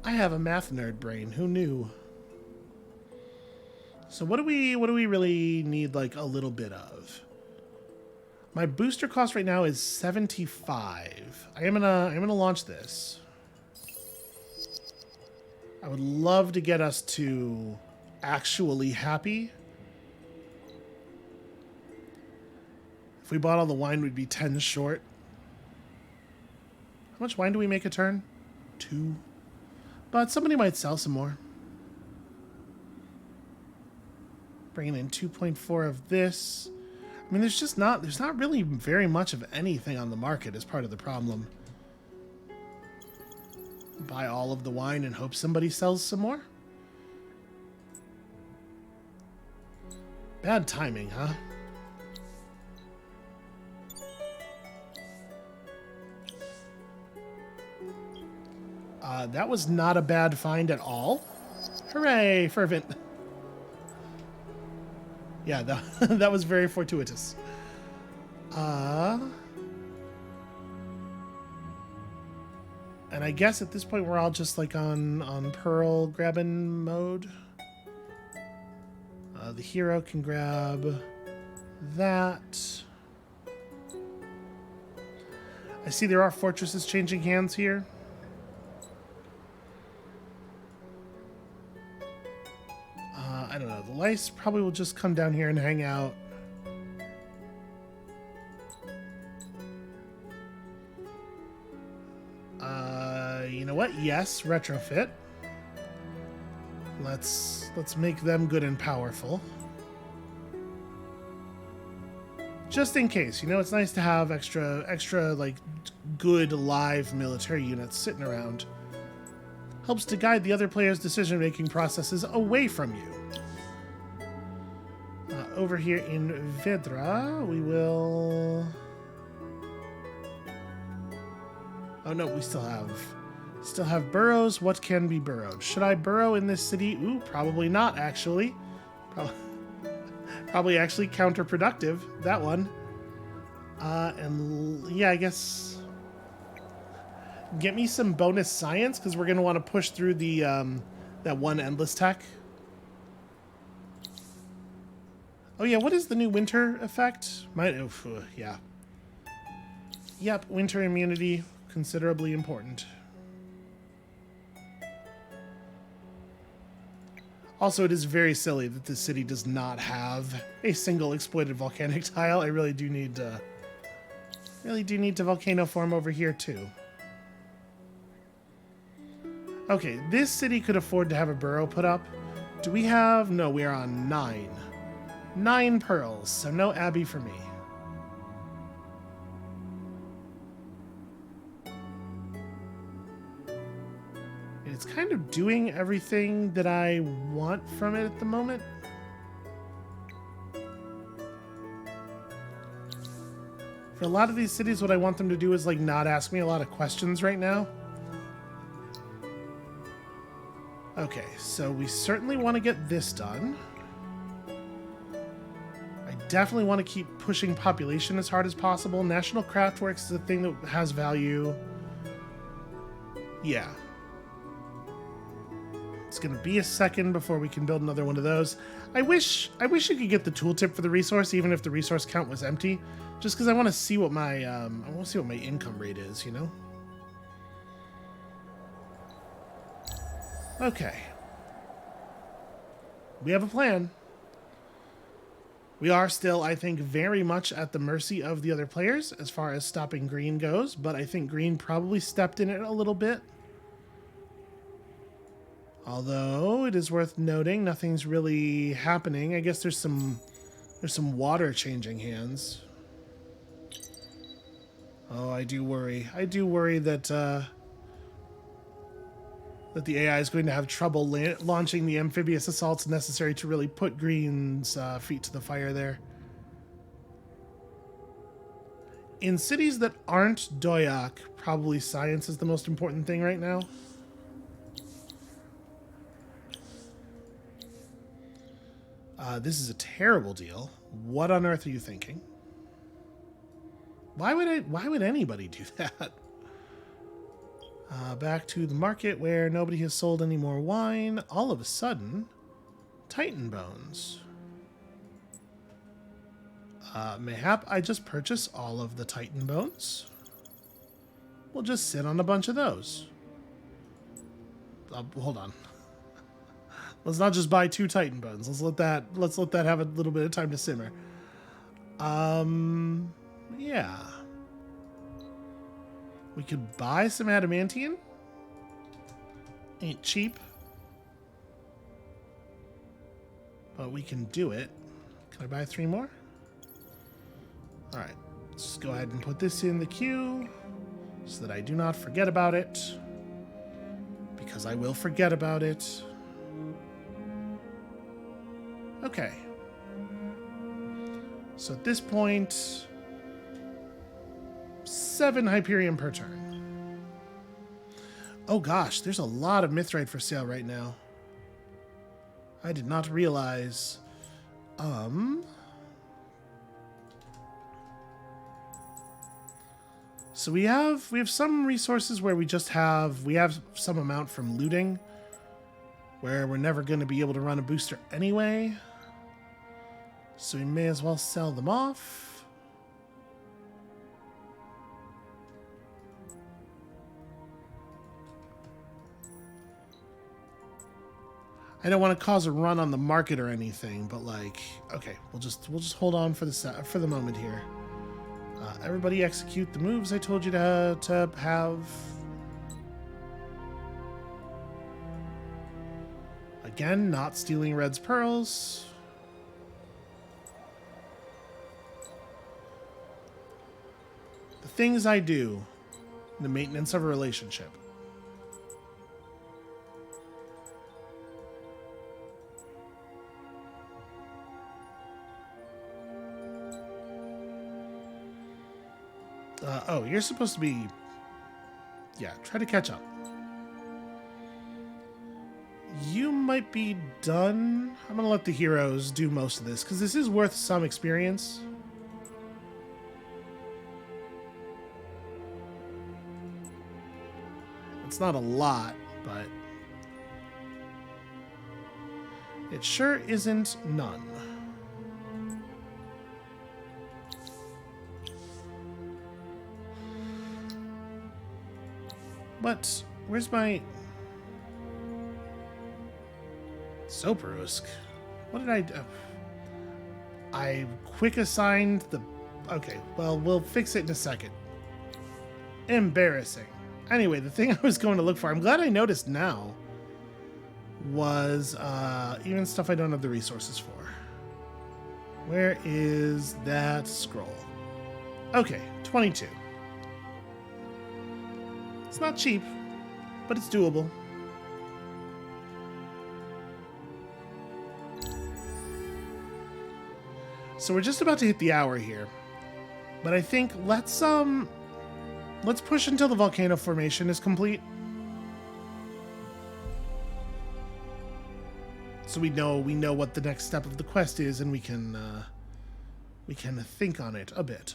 I have a math nerd brain. Who knew? So what do we really need like a little bit of? My booster cost right now is 75. I am gonna launch this. I would love to get us to actually happy. If we bought all the wine, we'd be 10 short. How much wine do we make a turn? 2. But somebody might sell some more. Bringing in 2.4 of this. I mean, there's not really very much of anything on the market as part of the problem. Buy all of the wine and hope somebody sells some more? Bad timing, huh? That was not a bad find at all. Hooray, fervent. Yeah, that was very fortuitous. And I guess at this point we're all just like on pearl grabbing mode. The hero can grab that. I see there are fortresses changing hands here. I don't know. The lice probably will just come down here and hang out. You know what? Yes, retrofit. Let's make them good and powerful. Just in case, you know, it's nice to have extra like good live military units sitting around. Helps to guide the other players' decision-making processes away from you. Over here in Vedra, we will... Oh no, we still have burrows. What can be burrowed? Should I burrow in this city? Ooh, probably not, actually. Probably actually counterproductive, that one. And yeah, I guess... Get me some bonus science, because we're going to want to push through the that one endless tech. Oh yeah, what is the new winter effect? Yeah. Yep, winter immunity, considerably important. Also, it is very silly that this city does not have a single exploited volcanic tile. I really do need to volcano form over here too. Okay, this city could afford to have a burrow put up. Do we have... No, we are on 9. 9 pearls, so no abbey for me. It's kind of doing everything that I want from it at the moment. For a lot of these cities, what I want them to do is like not ask me a lot of questions right now. Okay, so we certainly want to get this done. I definitely want to keep pushing population as hard as possible. National Craftworks is a thing that has value. Yeah. It's going to be a second before we can build another one of those. I wish you could get the tooltip for the resource, even if the resource count was empty, just because I want to see what my income rate is, you know? Okay. We have a plan. We are still, I think, very much at the mercy of the other players as far as stopping green goes, but I think green probably stepped in it a little bit. Although it is worth noting, nothing's really happening. I guess there's some water changing hands. Oh, I do worry. I do worry that that the AI is going to have trouble launching the amphibious assaults necessary to really put green's feet to the fire there. In cities that aren't Doyak, probably science is the most important thing right now. This is a terrible deal. What on earth are you thinking? Why would anybody do that? Back to the market where nobody has sold any more wine. All of a sudden, Titan bones. Mayhap I just purchase all of the Titan bones. We'll just sit on a bunch of those. Hold on. Let's not just buy 2 Titan bones. Let's let that have a little bit of time to simmer. Yeah. We could buy some adamantium. Ain't cheap. But we can do it. Can I buy 3 more? Alright. Let's just go ahead and put this in the queue so that I do not forget about it. Because I will forget about it. Okay. So at this point, 7 Hyperion per turn. Oh gosh, there's a lot of Mithrite for sale right now. I did not realize. So we have some resources where we have some amount from looting, where we're never going to be able to run a booster anyway. So we may as well sell them off. I don't want to cause a run on the market or anything, but like, okay, we'll just hold on for the moment here. Everybody execute the moves I told you to have. Again, not stealing Red's pearls. The things I do in the maintenance of a relationship. Oh, you're supposed to be... Yeah, try to catch up. You might be done. I'm going to let the heroes do most of this, because this is worth some experience. It's not a lot, but... it sure isn't none. But where's my... Soperusk? What did I do? I quick assigned the... Okay, well, we'll fix it in a second. Embarrassing. Anyway, the thing I was going to look for, I'm glad I noticed now, was even stuff I don't have the resources for. Where is that scroll? Okay, 22. It's not cheap, but it's doable. So we're just about to hit the hour here. But I think let's push until the volcano formation is complete. So we know what the next step of the quest is, and we can think on it a bit.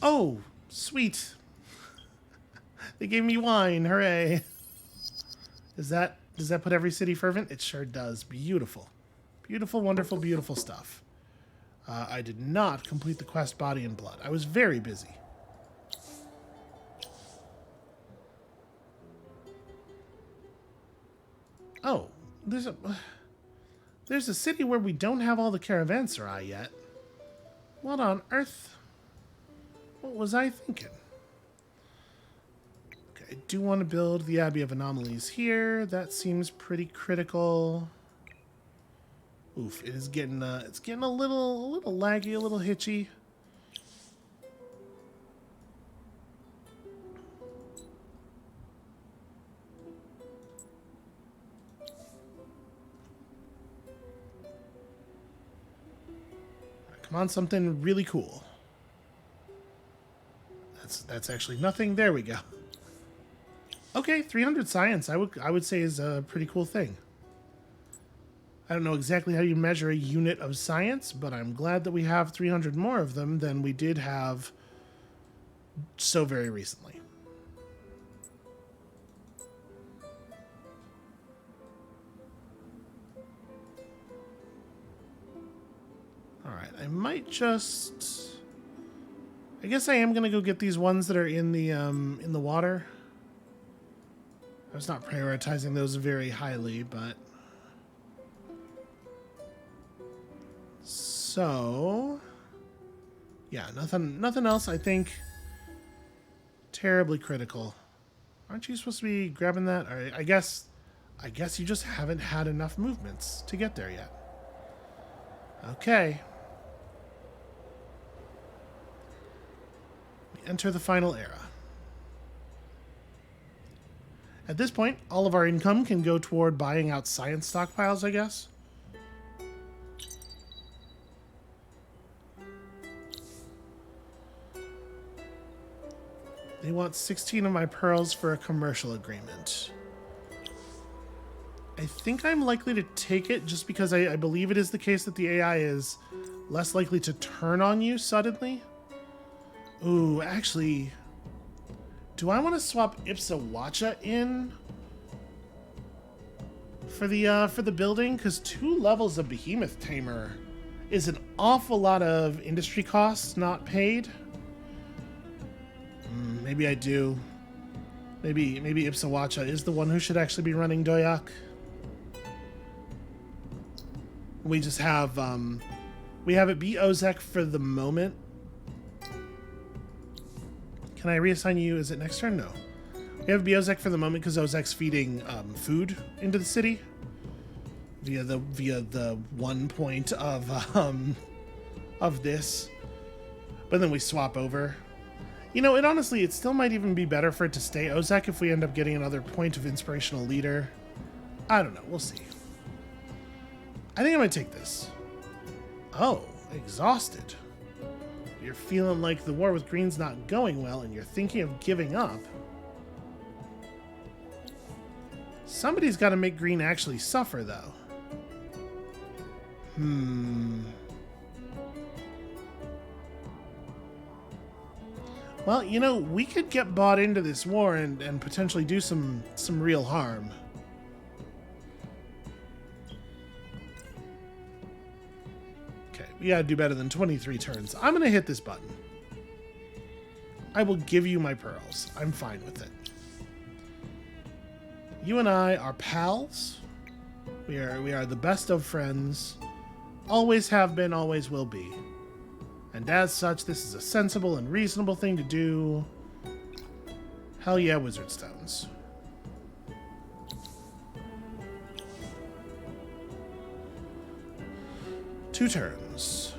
Oh, sweet. They gave me wine. Hooray. Does that put every city fervent? It sure does. Beautiful. Beautiful, wonderful, beautiful stuff. I did not complete the quest Body and Blood. I was very busy. there's a city where we don't have all the caravanserai yet. What on earth? What was I thinking? Okay, I do want to build the Abbey of Anomalies here. That seems pretty critical. Oof, it is getting it's getting a little laggy, a little hitchy. Come on, something really cool. That's actually nothing. There we go. Okay, 300 science. I would say is a pretty cool thing. I don't know exactly how you measure a unit of science, but I'm glad that we have 300 more of them than we did have so very recently. Alright, I might just... I guess I am going to go get these ones that are in the water. I was not prioritizing those very highly, but... So... Yeah, nothing else, I think, terribly critical. Aren't you supposed to be grabbing that? All right, I guess you just haven't had enough movements to get there yet. Okay. We enter the final era. At this point, all of our income can go toward buying out science stockpiles, I guess. They want 16 of my pearls for a commercial agreement. I think I'm likely to take it just because I believe it is the case that the AI is less likely to turn on you suddenly. Ooh, actually, do I want to swap Ipsawacha in for the building? Because 2 levels of Behemoth Tamer is an awful lot of industry costs not paid. Maybe I do. Maybe Ipsawacha is the one who should actually be running Doyak. We just have we have it be Ozek for the moment. Can I reassign you? Is it next turn? No. We have Ozek for the moment because Ozek's feeding food into the city via the 1 point of this. But then we swap over. You know, it still might even be better for it to stay Ozek if we end up getting another point of inspirational leader. I don't know. We'll see. I think I might take this. Oh, exhausted. You're feeling like the war with Green's not going well and you're thinking of giving up. Somebody's got to make Green actually suffer, though. Well, you know, we could get bought into this war and potentially do some real harm. Okay, we gotta do better than 23 turns. I'm gonna hit this button. I will give you my pearls. I'm fine with it. You and I are pals. We are the best of friends. Always have been, always will be. And as such, this is a sensible and reasonable thing to do. Hell yeah, Wizard Stones. Two turns.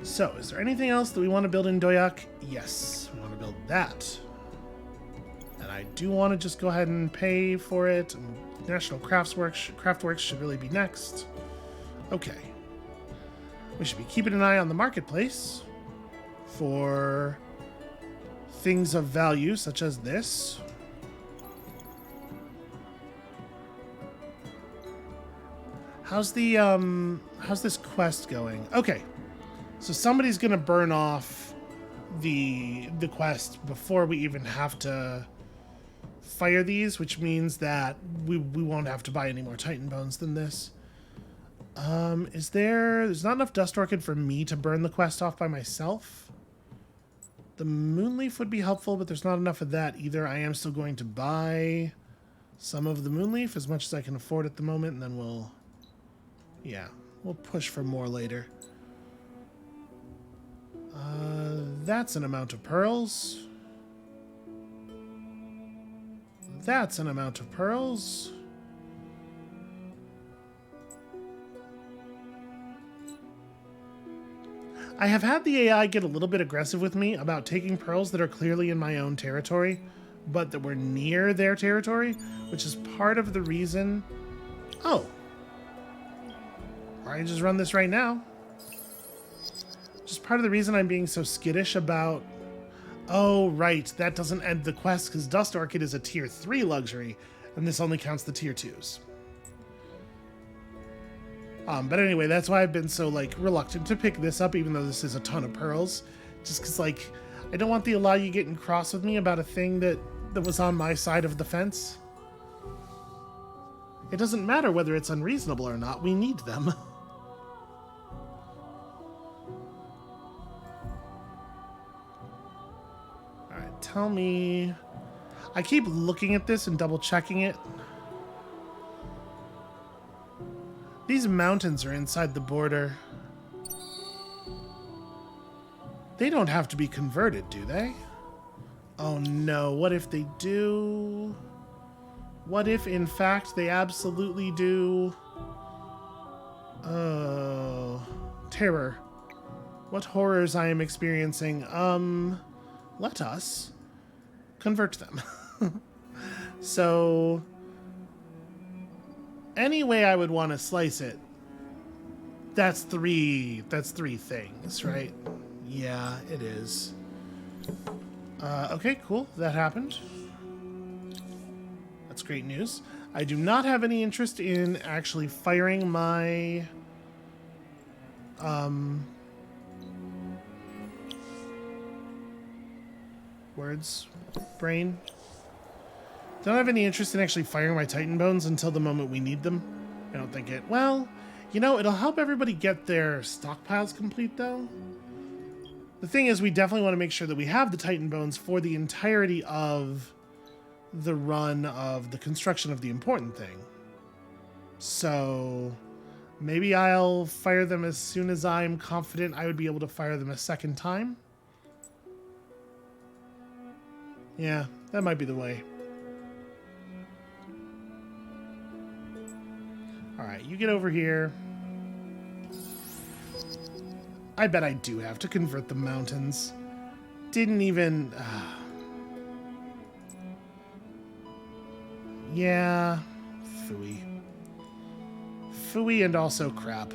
So, is there anything else that we want to build in Doyak? Yes, we want to build that. And I do want to just go ahead and pay for it. National Craftworks should really be next. Okay. We should be keeping an eye on the marketplace for things of value, such as this. How's this quest going? Okay, so somebody's gonna burn off the quest before we even have to fire these, which means that we won't have to buy any more Titan bones than this. There's not enough Dust Orchid for me to burn the quest off by myself. The Moonleaf would be helpful, but there's not enough of that either. I am still going to buy some of the moonleaf, as much as I can afford at the moment, and then we'll push for more later. That's an amount of pearls. That's an amount of pearls. I have had the AI get a little bit aggressive with me about taking pearls that are clearly in my own territory, but that were near their territory, which is part of the reason... Oh. Or I just run this right now. Just part of the reason I'm being so skittish about... Oh, right. That doesn't end the quest, because Dust Orchid is a tier 3 luxury, and this only counts the tier 2s. But anyway, that's why I've been so, like, reluctant to pick this up, even though this is a ton of pearls. Just because, like, I don't want the Elohis getting cross with me about a thing that was on my side of the fence. It doesn't matter whether it's unreasonable or not. We need them. Alright, tell me... I keep looking at this and double-checking it. These mountains are inside the border. They don't have to be converted, do they? Oh no, what if they do? What if, in fact, they absolutely do? Oh, terror. What horrors I am experiencing. Let us convert them. So... any way I would want to slice it, that's three things, right? Yeah, it is. Okay, cool. That happened. That's great news. I do not have any interest in actually firing my... brain. Don't have any interest in actually firing my Titan Bones until the moment we need them. I don't think it... Well, you know, it'll help everybody get their stockpiles complete, though. The thing is, we definitely want to make sure that we have the Titan Bones for the entirety of the run of the construction of the important thing. So, maybe I'll fire them as soon as I'm confident I would be able to fire them a second time. Yeah, that might be the way. Alright, you get over here. I bet I do have to convert the mountains. Didn't even... yeah. Phooey. Phooey and also crap.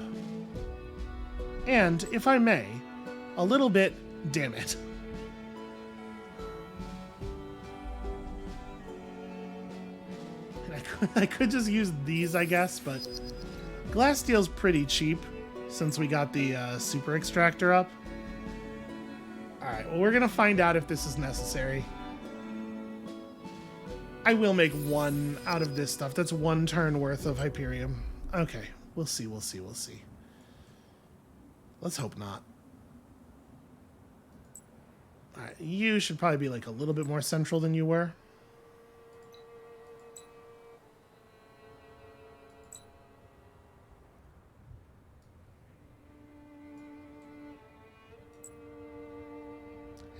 And, if I may, a little bit, damn it. I could just use these, I guess, but glass steel's pretty cheap since we got the super extractor up. Alright, well, we're going to find out if this is necessary. I will make one out of this stuff. That's 1 turn worth of Hyperium. Okay, we'll see, we'll see, we'll see. Let's hope not. Alright, you should probably be like a little bit more central than you were.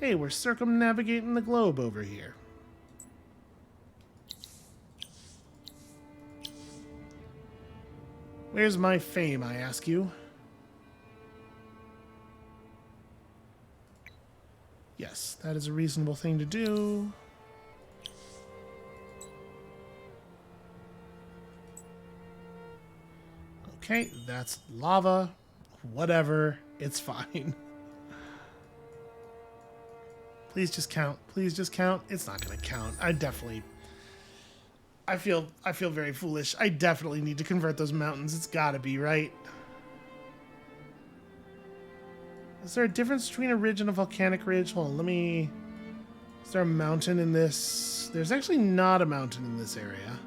Hey, we're circumnavigating the globe over here. Where's my fame, I ask you? Yes, that is a reasonable thing to do. Okay, that's lava. Whatever, it's fine. Please just count. Please just count. It's not going to count. I feel very foolish. I definitely need to convert those mountains. It's got to be, right? Is there a difference between a ridge and a volcanic ridge? Hold on, let me... Is there a mountain in this? There's actually not a mountain in this area.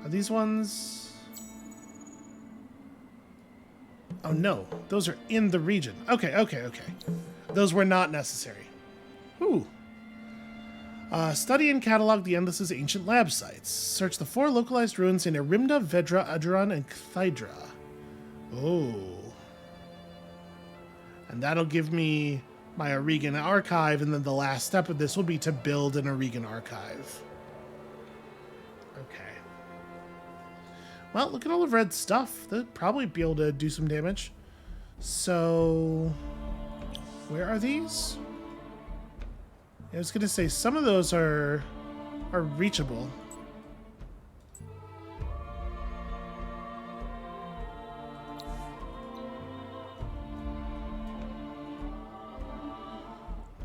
Are these ones... Oh, no. Those are in the region. Okay, okay, okay. Those were not necessary. Ooh. Study and catalog the Endless's ancient lab sites. Search the 4 localized ruins in Erimda, Vedra, Aduran, and Cthydra. Oh. And that'll give me my Aurigan archive, and then the last step of this will be to build an Aurigan archive. Okay. Well, look at all of Red's stuff. They'll probably be able to do some damage. So, where are these? I was going to say some of those are reachable.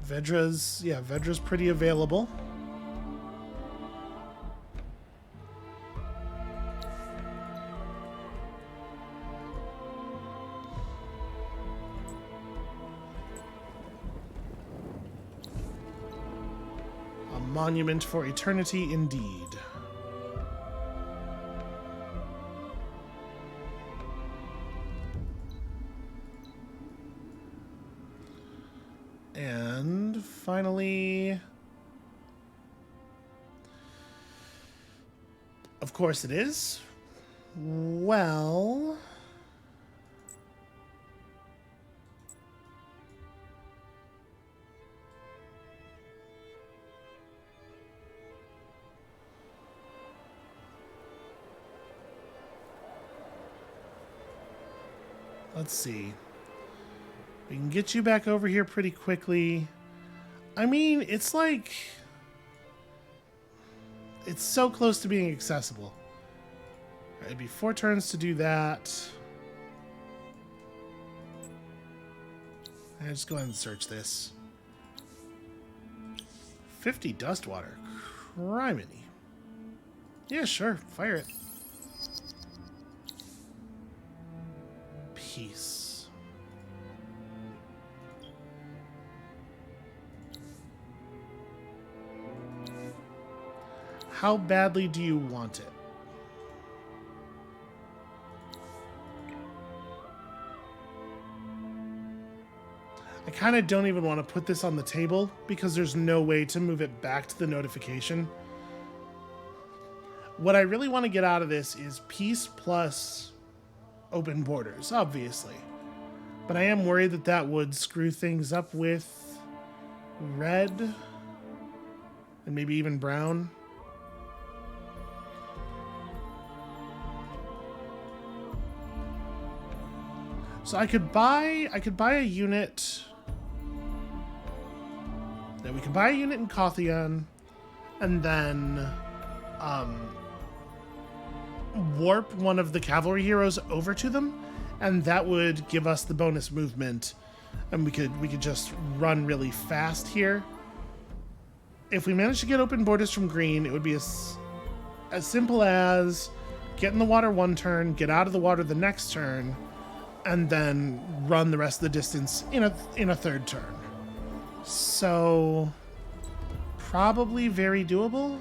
Vedra's pretty available. A monument for eternity indeed. And finally, of course it is. Well, let's see. We can get you back over here pretty quickly. I mean, it's like... it's so close to being accessible. Right, it'd be 4 turns to do that. I'll just go ahead and search this. 50 dust water. Criminy. Yeah, sure. Fire it. Peace. How badly do you want it? I kind of don't even want to put this on the table because there's no way to move it back to the notification. What I really want to get out of this is peace plus open borders, obviously. But I am worried that that would screw things up with red and maybe even brown. So I could buy a unit. Yeah, we could buy a unit in Kothian, and then warp one of the cavalry heroes over to them, and that would give us the bonus movement, and we could just run really fast here. If we manage to get open borders from green, it would be as simple as get in the water one turn, get out of the water the next turn, and then run the rest of the distance in a third turn. So, probably very doable.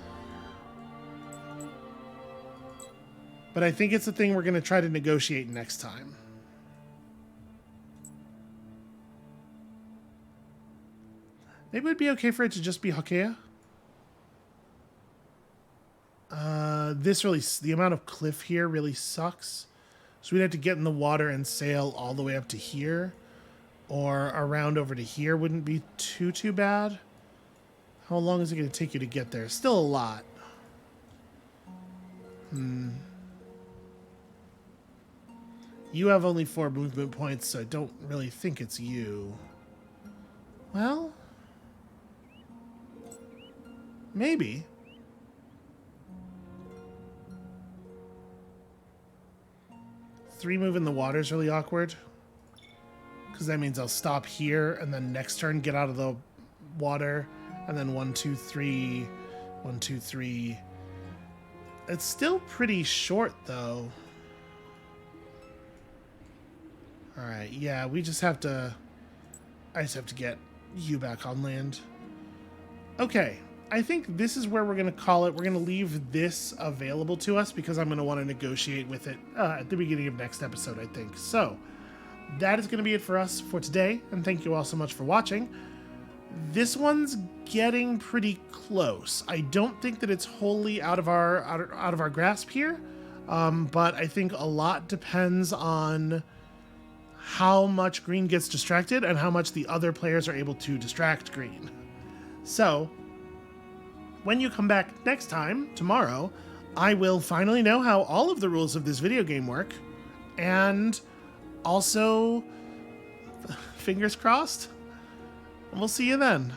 But I think it's a thing we're going to try to negotiate next time. Maybe it would be okay for it to just be Hakea. The amount of cliff here really sucks. So we'd have to get in the water and sail all the way up to here. Or around over to here wouldn't be too bad. How long is it going to take you to get there? Still a lot. You have only 4 movement points, so I don't really think it's you. Well, maybe. Three move in the water is really awkward. Because that means I'll stop here and then next turn get out of the water. And then 1, 2, 3. 1, 2, 3. It's still pretty short though. Alright, yeah, I just have to get you back on land. Okay, I think this is where we're going to call it. We're going to leave this available to us because I'm going to want to negotiate with it at the beginning of next episode, I think. So, that is going to be it for us for today, and thank you all so much for watching. This one's getting pretty close. I don't think that it's wholly out of our grasp here, but I think a lot depends on how much green gets distracted and how much the other players are able to distract green. So, when you come back next time, tomorrow, I will finally know how all of the rules of this video game work, and also, fingers crossed, we'll see you then.